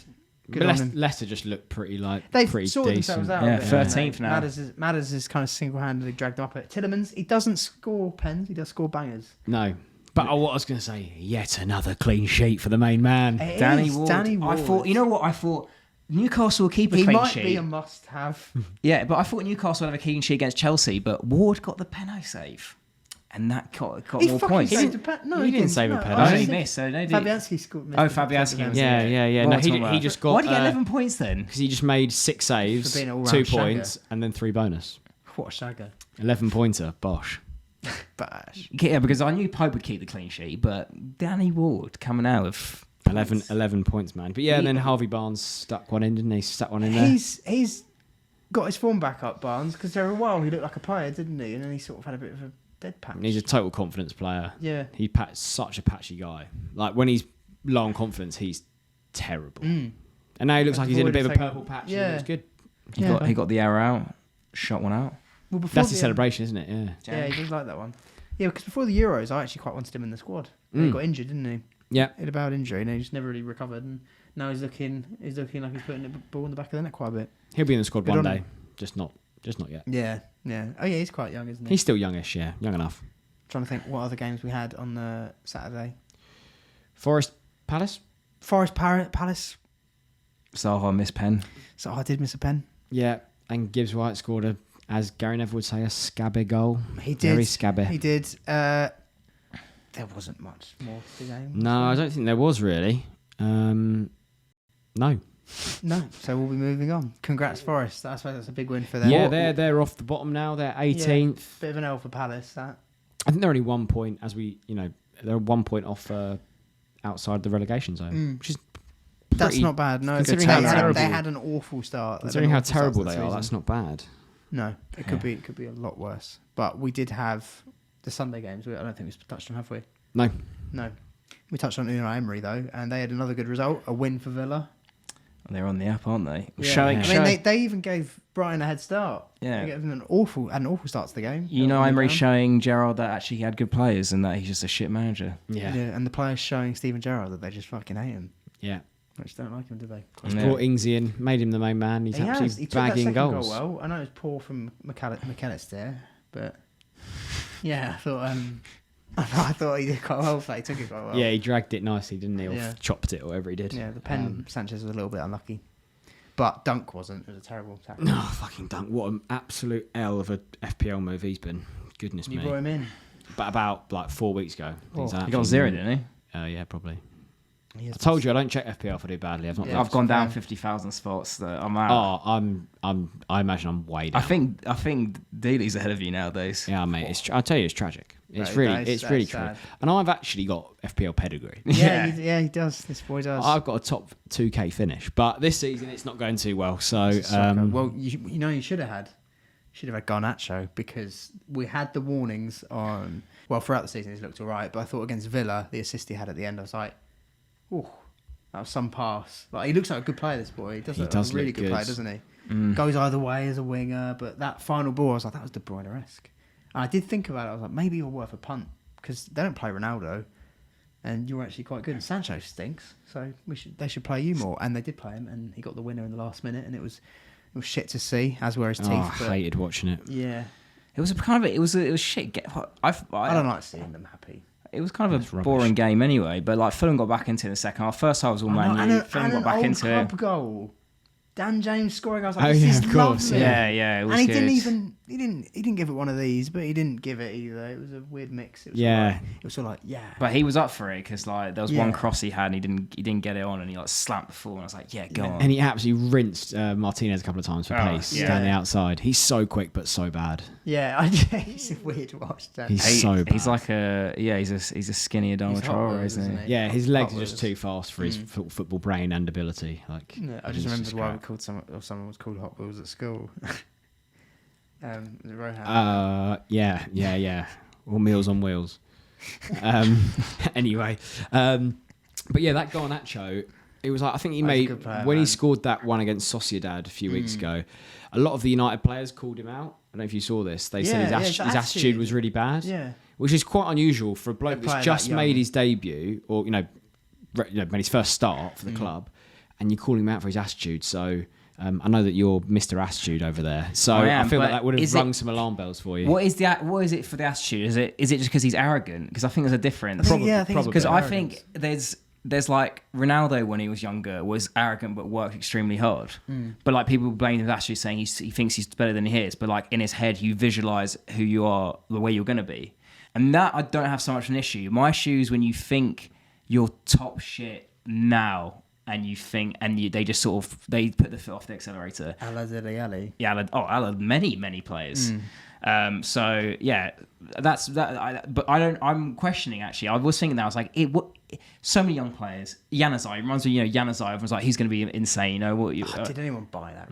But Leicester just looked pretty They've pretty sorted decent. themselves out. Yeah, a bit, 13th now. Matters is kind of single-handedly dragged them up. At Tillemans, he doesn't score pens. He does score bangers. No. But what I was going to say, yet another clean sheet for the main man. Danny Ward. I thought, you know what? I thought Newcastle will keep a clean sheet. He might be a must-have. Yeah, but I thought Newcastle would have a clean sheet against Chelsea, but Ward got the penalty save. And that got more points. He didn't save a penalty. Oh, he missed. So Fabianski scored. Fabianski. Yeah. No, he just got... Why did he get 11 points then? Because he just made 6 saves, For being an 2 all-round points, and then 3 bonus. What a shagger. 11-pointer, bosh. Bash. Yeah, because I knew Pope would keep the clean sheet, but Danny Ward coming out with 11 points, man. But yeah, and then Harvey Barnes stuck one in, didn't he? Stuck one in there. He's got his form back up, Barnes, because for a while he looked like a player, didn't he? And then he sort of had a bit of a dead patch. And he's a total confidence player. Yeah. He's such a patchy guy. Like, when he's low on confidence, he's terrible. And now he looks like he's in a bit of a purple patch. Yeah. It's good. He got the arrow out, shot one out. Well, before That's his celebration, isn't it? Yeah. Yeah, he does like that one. Yeah, because before the Euros, I actually quite wanted him in the squad. He got injured, didn't he? Yeah. He had a bad injury, and he just never really recovered. And now he's looking like he's putting the ball in the back of the net quite a bit. He'll be in the squad Good one on day. him. Just not yet. Yeah. Oh yeah, he's quite young, isn't he? He's still youngish, yeah. Young enough. Trying to think what other games we had on the Saturday. Forest Palace? Forest Palace. Zaha missed pen. So I did miss a pen. Yeah. And Gibbs White scored a as Gary Neville would say, a scabby goal. He did. Very scabby. He did. There wasn't much more to the game. No, I don't think there was really. No. No, so we'll be moving on. Congrats, Forest. That's a big win for them. Yeah, they're off the bottom now. They're 18th. Yeah, bit of an L for Palace. That. I think they're only 1 point they're 1 point off outside the relegation zone, which is that's not bad. No, considering how terrible they had an awful start. Considering how terrible they are, that's not bad. No, it could be a lot worse. But we did have the Sunday games. I don't think we touched on, have we? No. We touched on Unai Emery though, and they had another good result, a win for Villa. They're on the app, aren't they? Yeah. They even gave Brighton a head start. Yeah. They gave them an awful start to the game. Emery's showing Gerrard that actually he had good players and that he's just a shit manager. Yeah. And the players showing Steven Gerrard that they just fucking hate him. Yeah. Which don't like him, do they? He's brought Ingsy in, made him the main man. He's absolutely bagging goals. Goal well. I know it's poor from McAllister, but yeah, I thought he did quite well. He took it quite well. Yeah, he dragged it nicely, didn't he? Or chopped it, or whatever he did. Yeah, the pen Sanchez was a little bit unlucky. But Dunk wasn't. It was a terrible tackle. No, fucking Dunk. What an absolute L of a FPL move he's been. Goodness me. You brought him in? But about 4 weeks ago. He got 0, didn't he? Yeah, probably. I told you I don't check FPL if I do badly. I've gone down 50,000 spots. I'm out. I imagine I'm way down. I think Dealey's ahead of you nowadays. Yeah, mate. I'll tell you, it's tragic. It's really true. And I've actually got FPL pedigree. Yeah, he does. This boy does. I've got a top 2K finish, but this season it's not going too well. So, well, you should have had Garnacho because we had the warnings on. Well, throughout the season he's looked all right, but I thought against Villa, the assist he had at the end, I was like, oh, that was some pass. Like he looks like a good player. This boy, he does look like a really good player, doesn't he? Goes either way as a winger, but that final ball, I was like, that was De Bruyne-esque. And I did think about it. I was like, maybe you're worth a punt because they don't play Ronaldo, and you're actually quite good. And Sancho stinks, so they should play you more. And they did play him, and he got the winner in the last minute, and it was shit to see, as were his teeth. I hated watching it. Yeah, it was it was shit. I don't like seeing them happy. It was kind of a boring game anyway, but like Fulham got back into it in the second half. First half was all Man U. Fulham got back into it. Goal. Dan James scoring. I was like, this is of course. Lovely. Yeah, it was and he good. He didn't give it one of these, but he didn't give it either. It was a weird mix. It was it was sort of like, yeah. But he was up for it because like there was one cross he had and he didn't get it on and he like slapped the full and I was like, yeah, go on. And he absolutely rinsed Martinez a couple of times for pace down the outside. He's so quick but so bad. Yeah, he's a weird watch. He's so bad. He's like he's a skinny Adama Traore, isn't he? Yeah, his legs are just too fast for his football brain and ability. Like, I just remembered why we called someone was called Hot Wheels at school. Rohan. Yeah. Or Meals on Wheels. Anyway, but yeah, that Garnacho, it was like I think he made when he scored that one against Sociedad a few weeks ago. A lot of the United players called him out. I don't know if you saw this. They said his attitude was really bad. Yeah, which is quite unusual for a bloke that's just made his debut or made his first start for the club, and you call him out for his attitude. So. I know that you're Mr. Attitude over there, so I feel that would have rung some alarm bells for you. What is it for the attitude? Is it just because he's arrogant? Because I think there's a difference. Probably because I think there's like Ronaldo when he was younger was arrogant but worked extremely hard. But like people blame his attitude, saying he thinks he's better than he is. But like in his head, you visualize who you are, the way you're going to be, and that I don't have so much an issue. My issue is when you think you're top shit now. And you think, they just sort of they put the foot off the accelerator. Ali. Yeah, many players. So yeah, that's that. But I don't. I'm questioning actually. I was thinking that I was like, so many young players. Januzaj reminds me. Januzaj. Everyone's like, he's going to be insane. Did anyone buy that?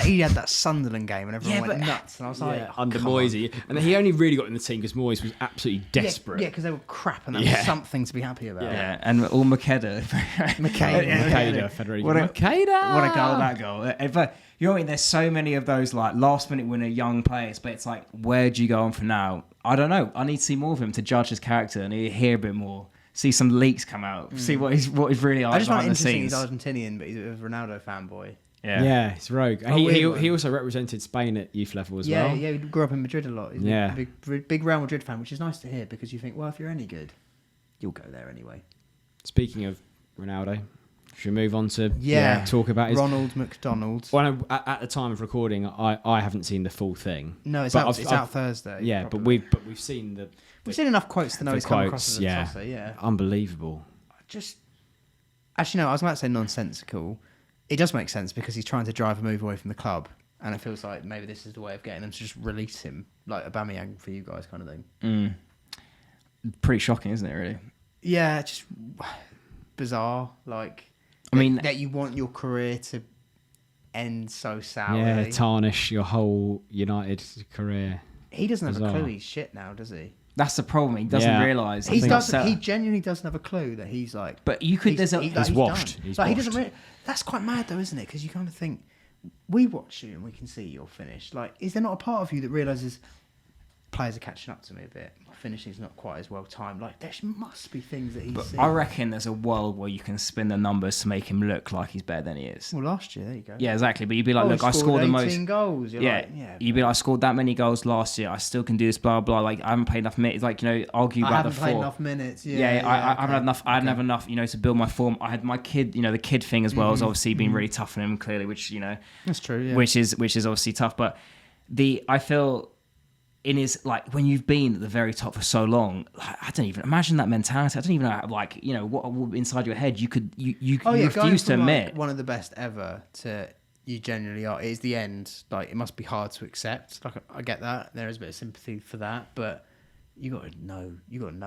He had that Sunderland game and everyone went nuts. And I was like, under Moisey, and he only really got in the team because Moyes was absolutely desperate. Yeah, because they were crap and that was something to be happy about. Yeah, and all Makeda. Federico Makeda. What a goal that goal! But you know what I mean? There's so many of those like last minute winner young players, but it's like, where do you go on from now? I don't know. I need to see more of him to judge his character and hear a bit more. See some leaks come out. See what he's really like behind the scenes. He's Argentinian, but he's a Ronaldo fanboy. Yeah, he's rogue. He also represented Spain at youth level as well. Yeah, he grew up in Madrid a lot. He's a big Real Madrid fan, which is nice to hear because you think, well, if you're any good, you'll go there anyway. Speaking of Ronaldo, Should we move on to Yeah. talk about his... Ronald McDonald. Well, at the time of recording, I haven't seen the full thing. No, it's But out. It's out Thursday. Yeah, probably. but we've seen the... We've seen enough quotes to know the he's come across quotes, as a tosser. Yeah. Unbelievable. Just actually, no. I was about to say nonsensical. It does make sense because he's trying to drive a move away from the club, and it feels like maybe this is the way of getting them to just release him, like Aubameyang for you guys, kind of thing. Pretty shocking, isn't it? Really. Yeah, just bizarre. Like, I mean, that you want your career to end so sourly. Yeah, tarnish your whole United career. He doesn't have a Bizarre. clue he's shit now, does he? that's the problem. He doesn't realise. He genuinely doesn't have a clue that he's like. But you could. He's washed. Done. He's like, he washed. doesn't. That's quite mad, though, isn't it? Because you kind of think we watch you and we can see you're finished. Like, is there not a part of you that realizes players are catching up to me a bit? My finishing's not quite as well timed. Like, there must be things that he's But seen. I reckon there's a world where you can spin the numbers to make him look like he's better than he is. Well, last year, there you go. Yeah, exactly. But you'd be like, look, he I scored the 18 most goals. You're Yeah, like, yeah. you'd be like, I scored that many goals last year. I still can do this. Blah blah. Like I haven't played enough minutes. Like argue I about haven't the played form. enough minutes. I okay. haven't had enough. I didn't have enough, to build my form. I had my kid, the kid thing as well has obviously been really tough on him, clearly, which That's true. Yeah. which is obviously tough. But I feel in his like when you've been at the very top for so long, like, I don't even imagine that mentality. I don't even know what inside your head you going refuse to from, admit. like, one of the best ever to you genuinely are. It is the end. Like, it must be hard to accept. Like, I get that. There is a bit of sympathy for that, but you got to know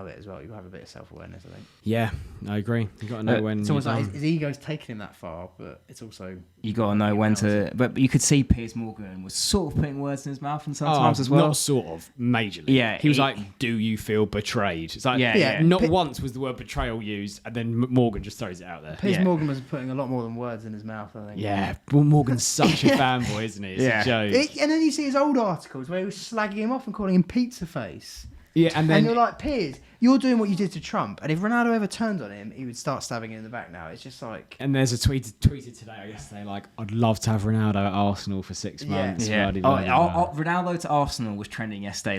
it as well. You have a bit of self-awareness, I think. Yeah, I agree. You got to know when. It's almost like his ego's taking him that far, but it's also You got to know when to. But you could see Piers Morgan was sort of putting words in his mouth and sometimes as well. Not sort of, majorly. Yeah, he was like, "Do you feel betrayed?" It's like, Yeah. Not once was the word betrayal used, and then Morgan just throws it out there. Piers Morgan was putting a lot more than words in his mouth, I think. Yeah, well, Morgan's such a fanboy, isn't he? It's a joke. And then you see his old articles where he was slagging him off and calling him pizza face. Yeah, and then you're like, Piers, you're doing what you did to Trump, and if Ronaldo ever turned on him, he would start stabbing him in the back now. It's just like... And there's a tweeted today or yesterday, like, I'd love to have Ronaldo at Arsenal for 6 months. Yeah. Blah-de-blah-de-blah. Ronaldo to Arsenal was trending yesterday.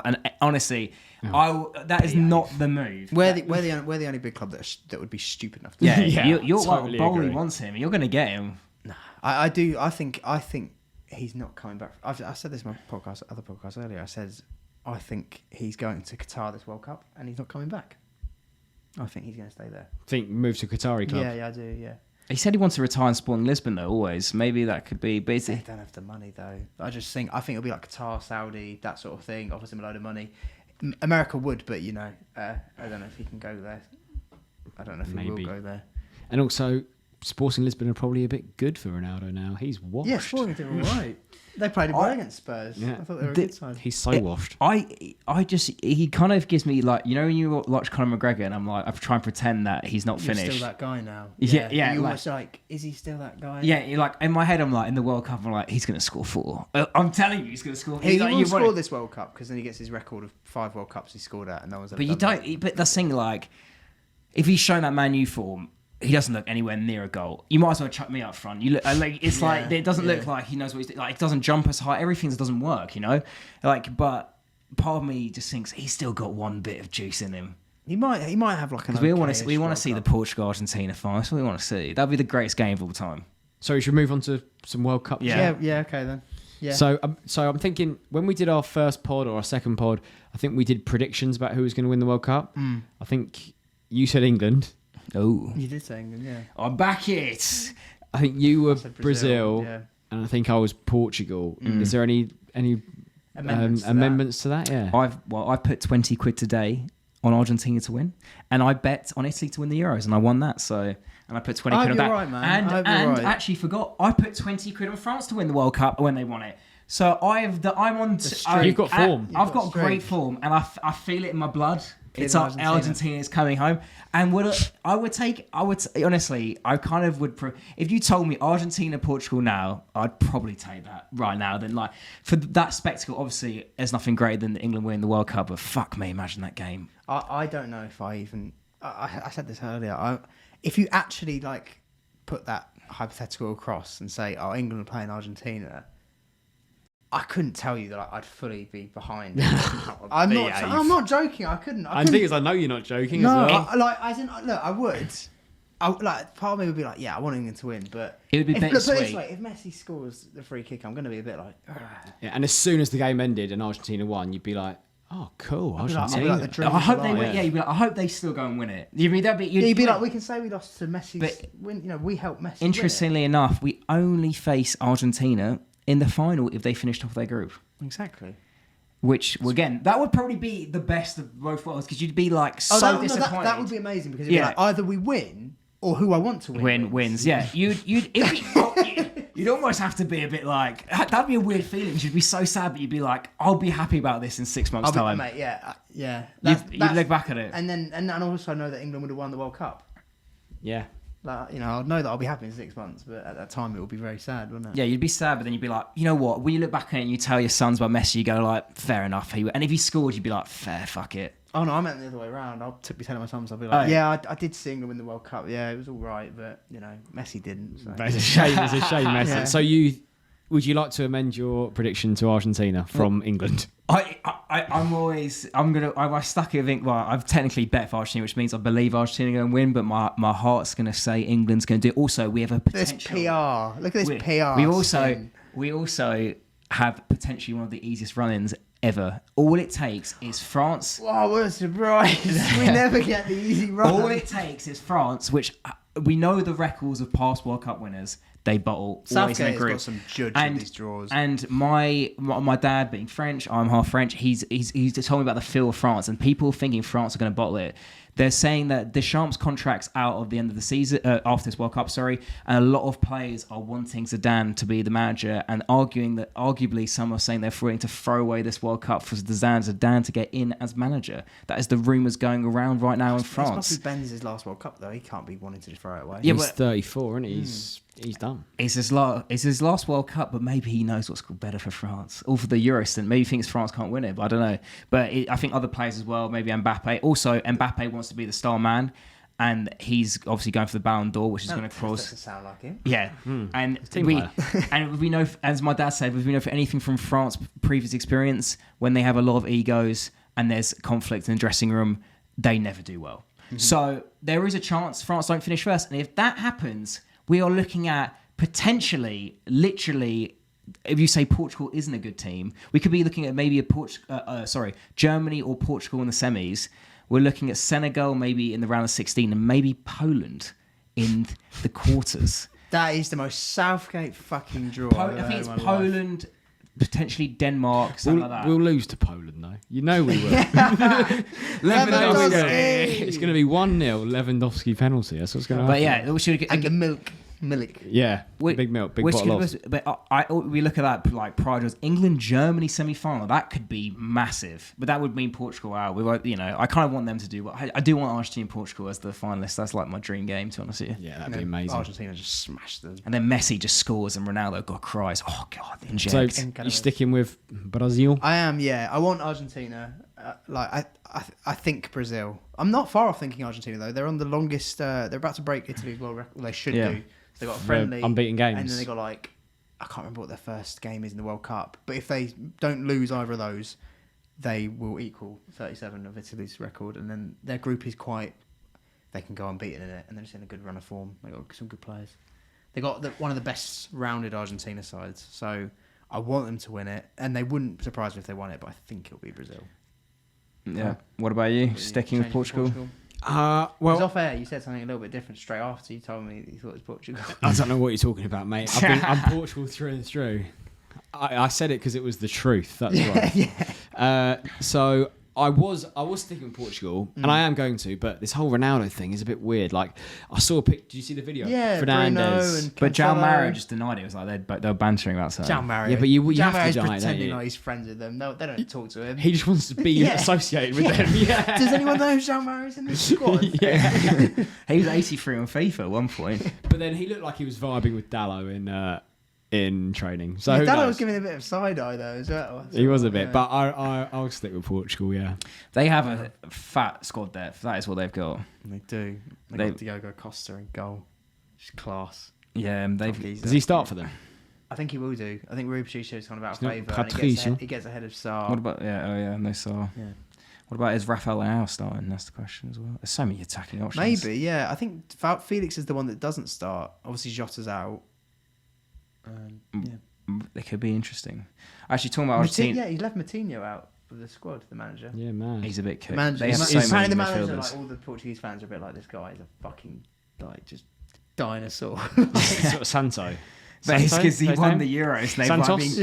And honestly, that is not the move. We're the only big club that would be stupid enough to Yeah, do that. you're totally Bowley agree. wants him. You're going to get him. I do. I think he's not coming back. I said this in my other podcast earlier. I said I think he's going to Qatar this World Cup, and he's not coming back. I think he's going to stay there. Think move to Qatari club. Yeah, I do. Yeah. He said he wants to retire in Sporting Lisbon, though. Always, maybe that could be. They Basically, don't have the money though. I think it'll be like Qatar, Saudi, that sort of thing. Offers him a load of money. America would, but I don't know if he can go there. I don't know if he will go there. And also, Sporting Lisbon are probably a bit good for Ronaldo now. He's washed. Yeah, Sporting did all right. They played him well against Spurs. Yeah. I thought they were a good side. He's so washed. he kind of gives me like when you watch Conor McGregor, and I'm like, I try and pretend that he's not You're finished. still that guy now. Yeah. You're almost like, is he still that guy? Yeah, like in my head, I'm like in the World Cup, I'm like, he's going to score 4. I'm telling you, he's going to score. He like, will score this World Cup because then he gets his record of 5 World Cups he scored at, and no one's ever But you done don't. that. But that's the thing, like, if he's shown that Man U form, he doesn't look anywhere near a goal. You might as well chuck me up front. You look like it's like it doesn't look like he knows what he's doing. Like, it doesn't jump as high. Everything doesn't work, Like, but part of me just thinks he's still got one bit of juice in him. He might have like an. We want to see the Portugal Argentina final. That's what we want to see. That'd be the greatest game of all time. So we should move on to some World Cup. Yeah. Okay then. Yeah. So I'm thinking when we did our first pod or our second pod, I think we did predictions about who was going to win the World Cup. I think you said England. Oh, You did say England, yeah. I'm back it. I think you were said Brazil, yeah. and I think I was Portugal. Is there any amendments to that? Yeah. I've put 20 quid today on Argentina to win, and I bet on Italy to win the Euros, and I won that. So, and I put 20 quid on that. Right, man. And right. actually forgot, I put 20 quid on France to win the World Cup when they won it. So I'm on. You've got form. I've got great form, and I feel it in my blood. It's up. Argentina is coming home, and honestly, I kind of would. If you told me Argentina, Portugal now, I'd probably take that right now. Then, like, for that spectacle, obviously, there's nothing greater than England winning the World Cup. But fuck me, imagine that game. I don't know if I even. I said this earlier. If you actually like put that hypothetical across and say, "Oh, England are playing Argentina," I couldn't tell you that I'd fully be behind it. I'm not joking. I couldn't. The thing is, I know you're not joking No, as well. look, I would. part of me would be like, yeah, I want England to win, but it would be bittersweet. Put it this way, if Messi scores the free kick, I'm going to be a bit like, yeah. And as soon as the game ended and Argentina won, you'd be like, oh, cool, Argentina. I hope they win. Yeah, you'd be like, I hope they still go and win it. You'd be like, we can say we lost to Messi's win. You know, we helped Messi. Interestingly enough, we only face Argentina in the final if they finished off their group. Exactly. Which, again, that would probably be the best of both worlds because you'd be like disappointed. That would be amazing because it'd be like either we win or who I want to win wins. Yeah, you'd almost have to be a bit like that'd be a weird feeling. You'd be so sad, but you'd be like, I'll be happy about this in 6 months' time. Mate, yeah. You'd look back at it, and also know that England would have won the World Cup. Yeah. Like, you know, I'd know that I'll be happy in 6 months, but at that time it would be very sad, wouldn't it? Yeah, you'd be sad, but then you'd be like, you know what? When you look back at it and you tell your sons about Messi, you go like, fair enough. And if he scored, you'd be like, fair, fuck it. Oh no, I meant the other way around. I'll be telling my sons, I'll be like, I did see England win the World Cup. Yeah, it was all right, but you know, Messi didn't. So. It's a shame. It's a shame, Messi. Yeah. So would you like to amend your prediction to Argentina from England? I stuck it. I've technically bet for Argentina, which means I believe Argentina are going to win, but my heart's going to say England's going to do it. Also, we have a potential. This PR. Look at this PR. We also have potentially one of the easiest run-ins ever. All it takes is France. Wow, what a surprise. We never get the easy run. All it takes is France, which we know the records of past World Cup winners. They bottle always in a group. Got some judge in these draws. And my dad being French, I'm half French. He's told me about the feel of France, and people thinking France are going to bottle it. They're saying that Deschamps' contract's out of the end of the season after this World Cup, and a lot of players are wanting Zidane to be the manager and arguing that arguably some are saying they're willing to throw away this World Cup for Zidane to get in as manager. That is the rumours going around right now in France. This must be Benz's last World Cup though. He can't be wanting to throw it away. Yeah, he's 34, isn't he? He's done. It's his last World Cup, but maybe he knows what's better for France. Or for the Euro stint. Maybe he thinks France can't win it, but I don't know. But I think other players as well, maybe Mbappe. Also, Mbappe wants to be the star man, and he's obviously going for the Ballon d'Or, which is going to cross. Doesn't sound like him. Yeah. And we know, as my dad said, we know for anything from France previous experience, when they have a lot of egos and there's conflict in the dressing room, they never do well. Mm-hmm. So there is a chance France don't finish first. And if that happens, we are looking at potentially, literally, if you say Portugal isn't a good team, we could be looking at maybe Germany or Portugal in the semis. We're looking at Senegal maybe in the round of 16 and maybe Poland in the quarters. That is the most Southgate fucking draw. I think it's Poland, potentially Denmark, something like that. We'll lose to Poland though. You know we will. Lewandowski. It's going to be 1-0 Lewandowski penalty. That's what's going to happen. But yeah, we should get the milk. Yeah, big milk, big bottle of. But we look at that like pride was England-Germany semi-final. That could be massive, but that would mean Portugal out. I kind of want them to do. I do want Argentina and Portugal as the finalists. That's like my dream game, to be honest with you. Yeah, that'd be amazing. Argentina just smashed them, and then Messi just scores, and Ronaldo cries. Oh God! So you sticking with Brazil? I am. Yeah, I want Argentina. I think Brazil. I'm not far off thinking Argentina though. They're on the longest. They're about to break Italy's world record. Well, they should do. So they got a friendly unbeaten games, and then they got I can't remember what their first game is in the World Cup. But if they don't lose either of those, they will equal 37 of Italy's record. And then their group is they can go unbeaten in it, and they're just in a good run of form. They got some good players. They got one of the best rounded Argentina sides. So I want them to win it, and they wouldn't surprise me if they won it. But I think it'll be Brazil. Yeah. What about you? Sticking with Portugal? Well, it was off air. You said something a little bit different straight after you told me that you thought it was Portugal. I don't know what you're talking about, mate. I'm Portugal through and through. I said it because it was the truth. That's right. Yeah. So I was sticking with Portugal, and I am going to, but this whole Ronaldo thing is a bit weird. Like, I saw a picture. Did you see the video? Yeah, Fernandes. But João Mario just denied it. It was like they were bantering about something. João Mario. Yeah, but you have to deny, pretending don't you? like he's friends with them. No, they don't talk to him. He just wants to be associated with them. Yeah. Does anyone know João Mario's in the squad? Yeah. He was 83 on FIFA at one point. But then he looked like he was vibing with Dallo in training. So Dallo was giving a bit of side eye though as well. He was a bit, but I'll stick with Portugal. Yeah, they have a fat squad depth. That is what they've got. They do. They got Diogo Costa in goal. Just class. Yeah, does he start for them? I think he will do. I think Rui Patricio is kind of out of favour. He gets ahead of Sarr. What about no Sarr? Yeah. What about is Rafael Leao starting? That's the question as well. There's so many attacking options. Maybe, yeah. I think Felix is the one that doesn't start. Obviously, Jota's out. It could be interesting. Actually, talking about Argentina. Yeah, he left Moutinho out of the squad, the manager. Yeah, man. He's a bit cooked. Manager, They have apparently so many the manager, midfielders. like, all the Portuguese fans are a bit like, this guy is a fucking, like, just dinosaur. Sort of Santo. But it's because he His won name? the Euros. And Santos?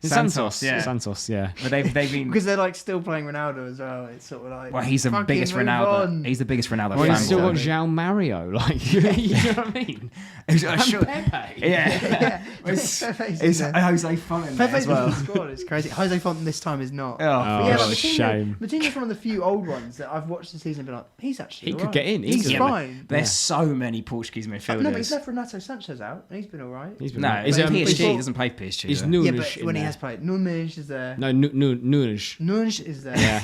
Santos. Yeah. Santos, yeah. But they've been. Because they're, like, still playing Ronaldo as well. It's sort of like... Well, he's the fucking biggest move Ronaldo. on. He's the biggest Ronaldo Well, fan. he's still got Exactly. João Mario, like, you know what I mean? Pepe. Yeah. It's Pepe's in there. Jose Font in there Pepe's as well. in the squad. It's crazy. Jose Font this time is not. Oh, But what a Moutinho- shame. Moutinho's one of the few old ones that I've watched the season and been like, he's actually He could alright. get in, He's easily. fine. There's so many Portuguese midfielders. No, but he's left Renato Sanchez out, and he's been alright. He's been No, right. he's Is, PSG. before- He doesn't play PSG. is though. Nunes Yeah, but in when he there? has played, Nunes is there. No, Nunes. Nunes is there. Yeah.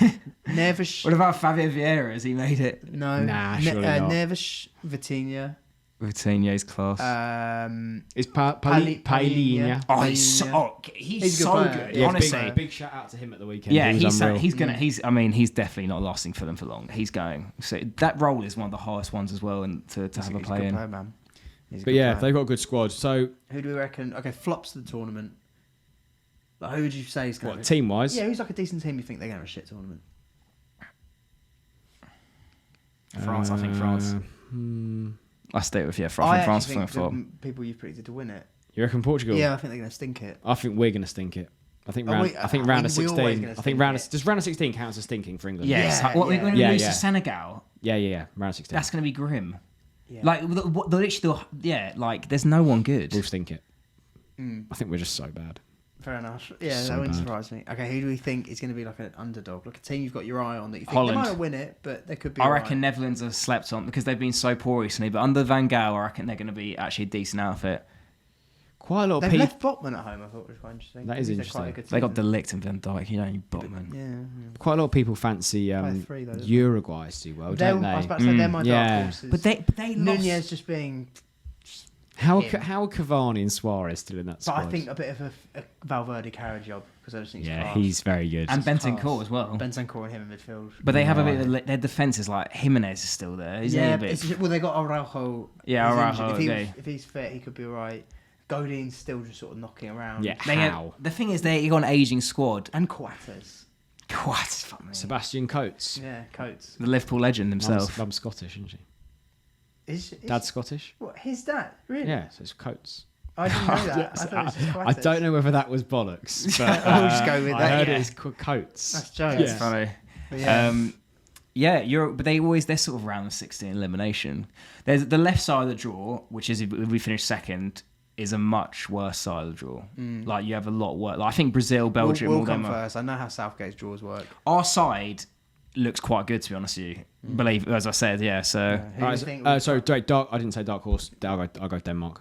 Neves. What about Fabio Vieira? Has he made it? No. Nah, surely not. Neves, Vitinha. Coutinho's class. Is Palinha. Palinha. Oh, he's so, He's he's a good so player. good. Yeah, honestly, Big shout out to him at the weekend. yeah, He was unreal. he's gonna. He's definitely not lasting for them for long. He's going. So that role is one of the hardest ones as well, and to have a He's a play good in. player, man. He's a But good yeah, player. they've got a good squad. So, Who do we reckon? Okay, flops of the tournament. Like, who would you say is going what, to... team wise? Yeah, who's like a decent team you think they're going to have a shit tournament? France, I think France. I stay with France. I France actually for think flop. the people you've predicted to win it. You reckon Portugal? Yeah, I think they're going to stink it. I think we're going to stink it. I think Oh, round, wait, I think I round mean, of we're always 16. gonna I think stink round it. of, does round of 16 count as stinking for England? Yes. Yeah, When we yeah. lose Yeah. to Senegal, Yeah. Round of 16. that's going to be grim. Yeah. Like like there's no one good. We'll stink it. I think we're just so bad. Fair enough. Yeah, So that wouldn't bad. surprise me. Okay, who do we think is going to be like an underdog? Like a team you've got your eye on that you think Holland. they might not win it, but they could be I alright. reckon Netherlands are slept on because they've been so poor recently. But under Van Gaal, I reckon they're going to be actually a decent outfit. Quite a lot of They've people. left Botman at home, I thought was quite interesting. That is They're quite a interesting. good They got team. Delict and Van Dijk. You don't need Botman. Yeah. Quite a lot of people fancy Play three, though, doesn't Uruguay to do well, They're- don't I was they? about to say, they're my dark yeah. horses. But they lost. Nunez just being... How him. are Cavani and Suarez still in that But squad? I think a bit of a Valverde carry job, because I just think he's yeah, class. he's very good. and class. Bentancur as well. Bentancur and him in midfield. But they have a bit of their defense is like Jimenez is still there. Isn't he Yeah, a but bit? well, they got Araujo. Yeah, He's Araujo, injured. okay. If he's fit, he could be alright. Godin's still just sort of knocking around. Yeah, They how? the thing is, they got an aging squad. And Coates. What? Fuck me. Sebastian Coates. Yeah, Coates. The Liverpool legend himself. Mum's Scottish, isn't she? Is Dad's Scottish? what, his dad? Really? Yeah, so it's Coates. I didn't know that. I thought it was just I Coates. don't know whether that was bollocks, but We'll just go with I that, heard yeah. it's called Coates. That's jokes. That's Yeah. funny. But yeah. But they're sort of round the 16 elimination. There's the left side of the draw, which is if we finish second, is a much worse side of the draw. Like you have a lot worse. Like, I think Brazil, Belgium, we'll all come them first. I know how Southgate's draws work. Our side looks quite good, to be honest with you. Believe, as I said, yeah. So Who do you think? Sorry, dark. I didn't say dark horse. I'll go Denmark.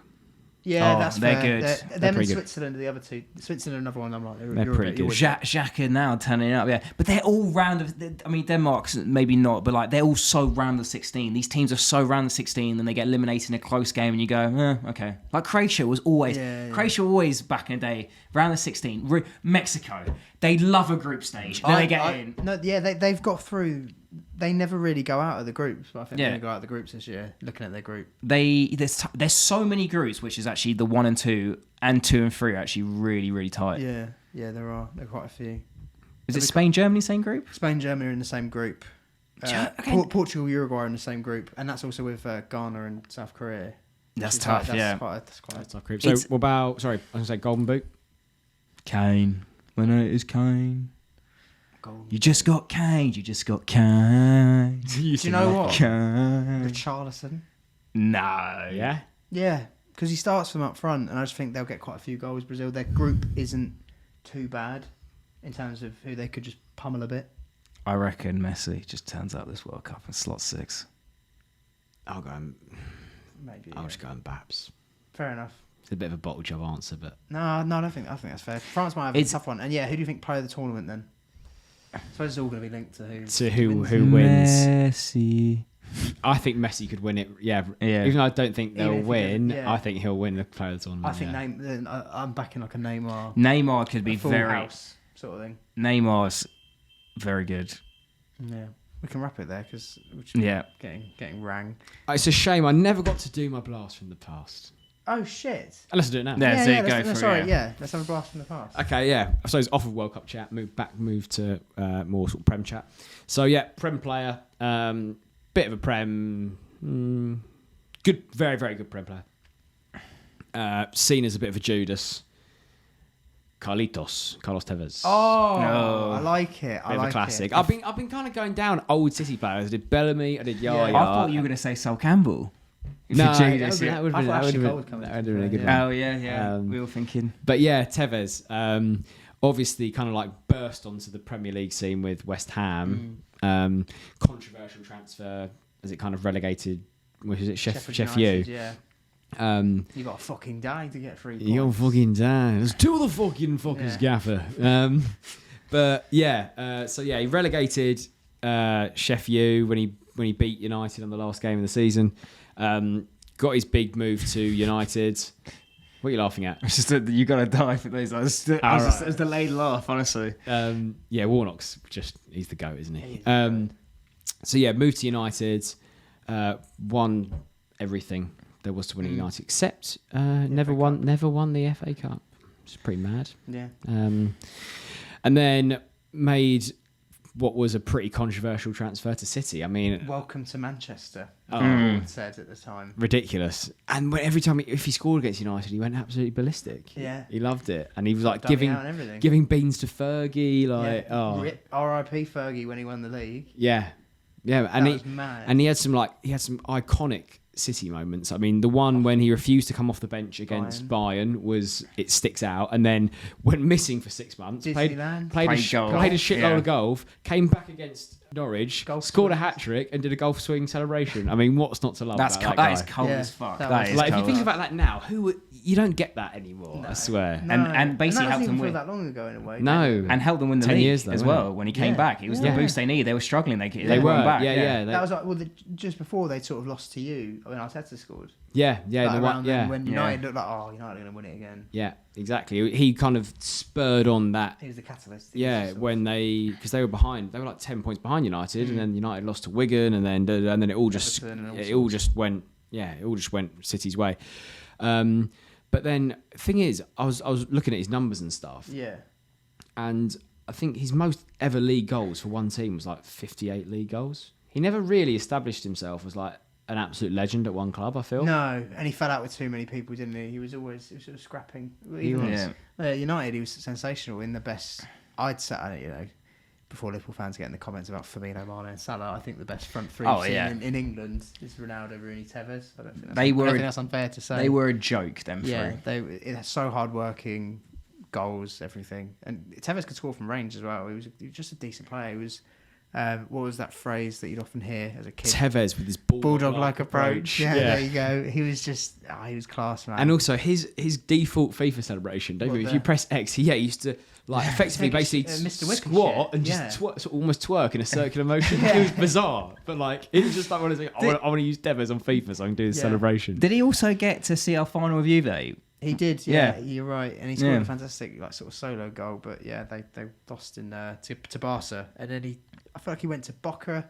Yeah, Oh, that's they're fair. good. Them They're and pretty good. Switzerland are the other two. Switzerland are another one. I'm like, They're you're pretty a bit- good. you're- Xhaka now turning up, yeah. But they're all round of. I mean, Denmark's maybe not, but like they're all so round of 16. These teams are so round of 16, and they get eliminated in a close game, and you go, okay. Like Croatia was always. Yeah, yeah. Croatia always back in the day round of 16. Mexico, they love a group stage. Then they get in. No, yeah, they've got through. They never really go out of the groups, but I think Yeah. they're going to go out of the groups this year. Looking at their group, There's so many groups, which is actually the 1 and 2 and 2 and 3 are actually really really tight. yeah, there are quite a few. Is it Spain, Germany, same group? Spain, Germany are in the same group. Okay. Portugal, Uruguay are in the same group, and that's also with Ghana and South Korea. That's which is tough, That's yeah. quite That's our group. So It's- what about? Sorry, I was gonna say Golden Boot. Kane. When it is Kane. goal. You just got caned. You just got caned. Do you know what? Caned. Richarlison. No. Yeah. Yeah, because he starts from up front, and I just think they'll get quite a few goals. Brazil, their group isn't too bad in terms of who they could just pummel a bit. I reckon Messi just turns out this World Cup and slot 6. I'll go. Maybe. I'll yeah. just go in Baps. Fair enough. It's a bit of a bottle job answer, but No, I don't think. I think that's fair. France might have a It's- tough one. And yeah, who do you think player of the tournament then? I suppose it's all going to be linked to who. who wins? Messi. I think Messi could win it. Yeah. Yeah. Even though I don't think Even they'll if he win, doesn't, yeah. I think he'll win the player of the tournament. I think yeah. I'm backing like a Neymar. Neymar could be a full very. house sort of thing. Neymar's very good. Yeah. We can wrap it there because getting rang. It's a shame I never got to do my blast from the past. Oh shit! Let's do it now. Let's have a blast from the past. Okay, yeah. So it's off of World Cup chat. Move to more sort of Prem chat. So yeah, Prem player. Bit of a Prem. Good, very very good Prem player. Seen as a bit of a Judas. Carlos Tevez. Oh, no. I like it. Bit of a classic. I've been kind of going down old City players. I did Bellamy. I did Yaya. I thought you were going to say Sol Campbell. No, Judas, that would have been a good one. Oh yeah. We were thinking. But yeah, Tevez. Obviously, kind of like burst onto the Premier League scene with West Ham. Controversial transfer as it kind of relegated. Was it Sheffield United? Yeah. You got to fucking die to get 3 points. You got to fucking die. There's 2 of the fucking fuckers, Gaffer. But yeah, so yeah, he relegated Sheffield when he beat United on the last game of the season. Got his big move to United. What are you laughing at? It's just that you got to die for these. It was a delayed laugh, honestly. Yeah, Warnock's he's the GOAT, isn't he? So yeah, moved to United, won everything there was to win at United, except never won the FA Cup. It's pretty mad. Yeah. And then made what was a pretty controversial transfer to City. I mean, welcome to Manchester. Said at the time. Ridiculous. And every time if he scored against United, he went absolutely ballistic. Yeah. He loved it, and he was like giving beans to Fergie, like R.I.P. Fergie when he won the league. Yeah. Yeah, and he had some iconic City moments. I mean, the one when he refused to come off the bench against Bayern it sticks out, and then went missing for 6 months. Played a shitload of golf. Came back against Norwich, scored a hat trick, and did a golf swing celebration. I mean, what's not to love? That is cold as fuck. If you think about that now, you don't get that anymore. No. I swear. No. And basically helped them win. That long ago in a way. No, and helped them win the 10 league years though, as well. When he came back, it was the boost they needed. They were struggling. They were back. Yeah. That was like just before they sort of lost to you when Arteta scored. Yeah. When United looked like, United are going to win it again. Yeah, exactly. He kind of spurred on that. He was the catalyst. Because they were behind, they were like 10 points behind United, and then United lost to Wigan, and then it all just went City's way. But then the thing is, I was looking at his numbers and stuff. Yeah. And I think his most ever league goals for one team was like 58 league goals. He never really established himself as like an absolute legend at one club, I feel. No, and he fell out with too many people, didn't he? He was sort of scrapping. United, he was sensational in the best. I'd say, before Liverpool fans get in the comments about Firmino, Mane and Salah, I think the best front three in England is Ronaldo, Rooney, Tevez. I don't think that's unfair to say. They were a joke, them three. Yeah, they're so hardworking, goals, everything. And Tevez could score from range as well. He was just a decent player. He was... what was that phrase that you'd often hear as a kid? Tevez with his bulldog-like approach. Yeah, there you go. He was just... he was class, man. And also, his default FIFA celebration, if you press X, he used to effectively basically squat and just almost twerk in a circular motion. It was bizarre. But it was just like one of those things, I want to use Tevez on FIFA so I can do this celebration. Did he also get to see our final with Juve? He did, yeah, you're right. And he scored a fantastic sort of solo goal. But yeah, they lost to Barca. And then I feel like he went to Boca,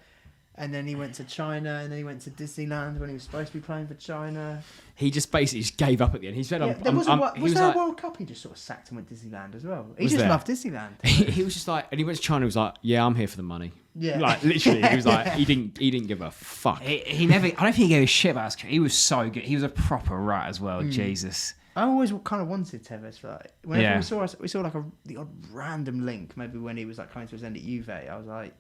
and then he went to China, and then he went to Disneyland when he was supposed to be playing for China. He just basically gave up at the end. He said, was there a World Cup he just sort of sacked and went to Disneyland as well? He just loved Disneyland. He was just like, and he went to China and was like, yeah, I'm here for the money. Yeah. Literally, he was like, he didn't give a fuck. He never, I don't think he gave a shit about us. He was so good. He was a proper rat as well, Jesus. I always kind of wanted Tevez for that. Whenever we saw like the odd random link, maybe when he was coming to his end at Juve, I was like,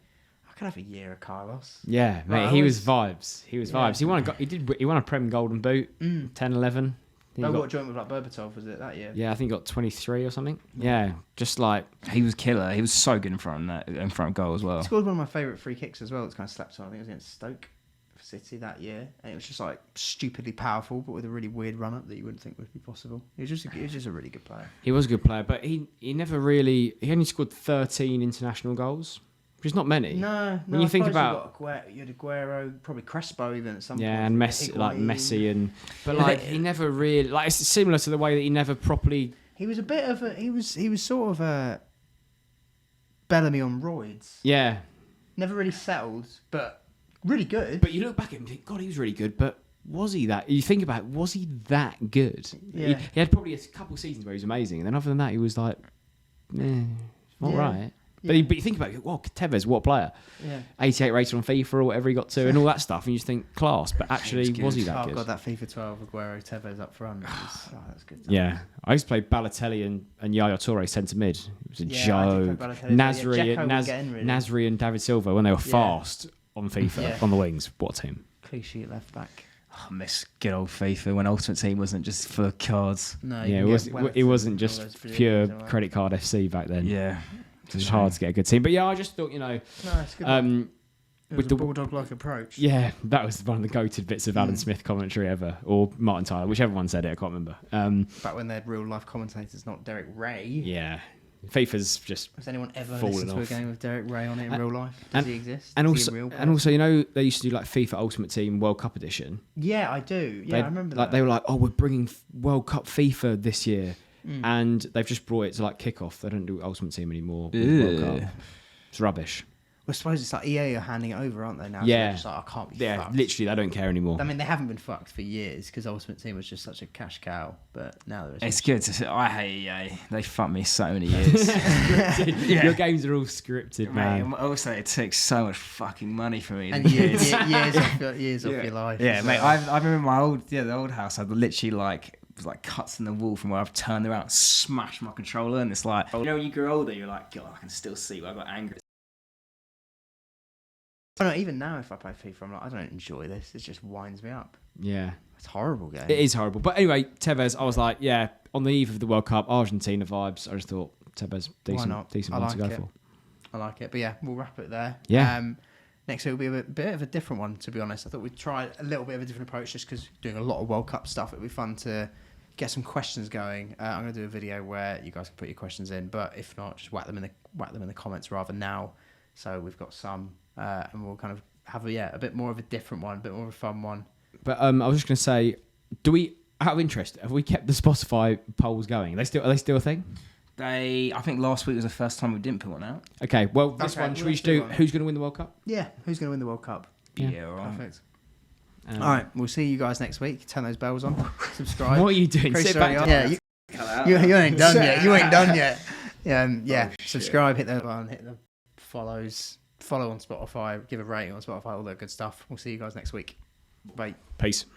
I could have a year of Carlos. Yeah, mate, he was vibes. He was vibes. He won a Prem Golden Boot, 10-11. What joint with Berbatov was it that year? Yeah, I think he got 23 or something. Yeah, just he was killer. He was so good in front of goal as well. He scored one of my favourite free kicks as well. It's kind of slept on. I think it was against Stoke City that year, and it was just stupidly powerful, but with a really weird run up that you wouldn't think would be possible. He was just a really good player. He was a good player, but he only scored 13 international goals. Which is not many. No. When you think about, you had Aguero, probably Crespo even at some point. Yeah, and Messi, but he never really it's similar to the way that he never properly. He was a bit of he was sort of a Bellamy on roids. Yeah. Never really settled, but really good. But you look back at him and think, God, he was really good, but was he that? You think about it, was he that good? Yeah. He had probably a couple of seasons where he was amazing, and then other than that, he was like, all right. But you think about it, well, Tevez, what a player. Yeah. 88 rated on FIFA or whatever he got to and all that stuff. And you just think, class. But actually, was he that good? God, that FIFA 12 Aguero Tevez up front. That's good. Yeah. I used to play Balotelli and Yaya Toure centre mid. It was a joke. Nasri and David Silva, when they were fast on FIFA, on the wings. What a team. Clichy left back. I miss good old FIFA when Ultimate Team wasn't just full of cards. No, it wasn't just pure credit card FC back then. Yeah. It was hard to get a good team. But yeah, I just thought, it's good. With the bulldog-like approach. Yeah, that was one of the goated bits of Alan Smith commentary ever, or Martin Tyler, whichever one said it, I can't remember. Back when they had real-life commentators, not Derek Ray. Yeah. FIFA's just has anyone ever listened to a game with Derek Ray on it in real life? Does he exist? And also, they used to do like FIFA Ultimate Team World Cup edition. Yeah, I do. Yeah, I remember that. They were like, oh, we're bringing World Cup FIFA this year. And they've just brought it to like kickoff. They don't do Ultimate Team anymore. World Cup. It's rubbish. Well, I suppose it's like EA are handing it over, aren't they now? Yeah. So just like, I can't be fucked. Literally, they don't care anymore. I mean, they haven't been fucked for years because Ultimate Team was just such a cash cow. But now there is. It's good. I hate EA. They fucked me so many years. Your games are all scripted, man. Also, it takes so much fucking money from me. And years off your life. Yeah, mate. I remember the old house. I'd literally it was like cuts in the wall from where I've turned around and smashed my controller, and it's like, when you grow older, you're like, God, I can still see where I got angry. Oh, no, even now, if I play FIFA, I'm like, I don't enjoy this. It just winds me up. Yeah. It's a horrible game. It is horrible. But anyway, Tevez, I was like, yeah, on the eve of the World Cup, Argentina vibes. I just thought Tevez, decent one to go for. I like it. But yeah, we'll wrap it there. Yeah. Next week will be a bit of a different one, to be honest. I thought we'd try a little bit of a different approach just because doing a lot of World Cup stuff, it'd be fun to get some questions going. I'm going to do a video where you guys can put your questions in, but if not, just whack them in the comments rather now. So we've got some, and we'll kind of have a bit more of a different one, a bit more of a fun one. But I was just going to say, out of interest, have we kept the Spotify polls going? Are they still a thing? I think last week was the first time we didn't put one out. Okay, well, this one, should we just do who's going to win the World Cup? Yeah, who's going to win the World Cup? Yeah, all right. Perfect. All right, we'll see you guys next week. Turn those bells on. Subscribe. What are you doing? Sit back. You ain't done yet. You ain't done yet. Subscribe, hit the button, hit the follows, follow on Spotify, give a rating on Spotify, all that good stuff. We'll see you guys next week. Bye. Peace.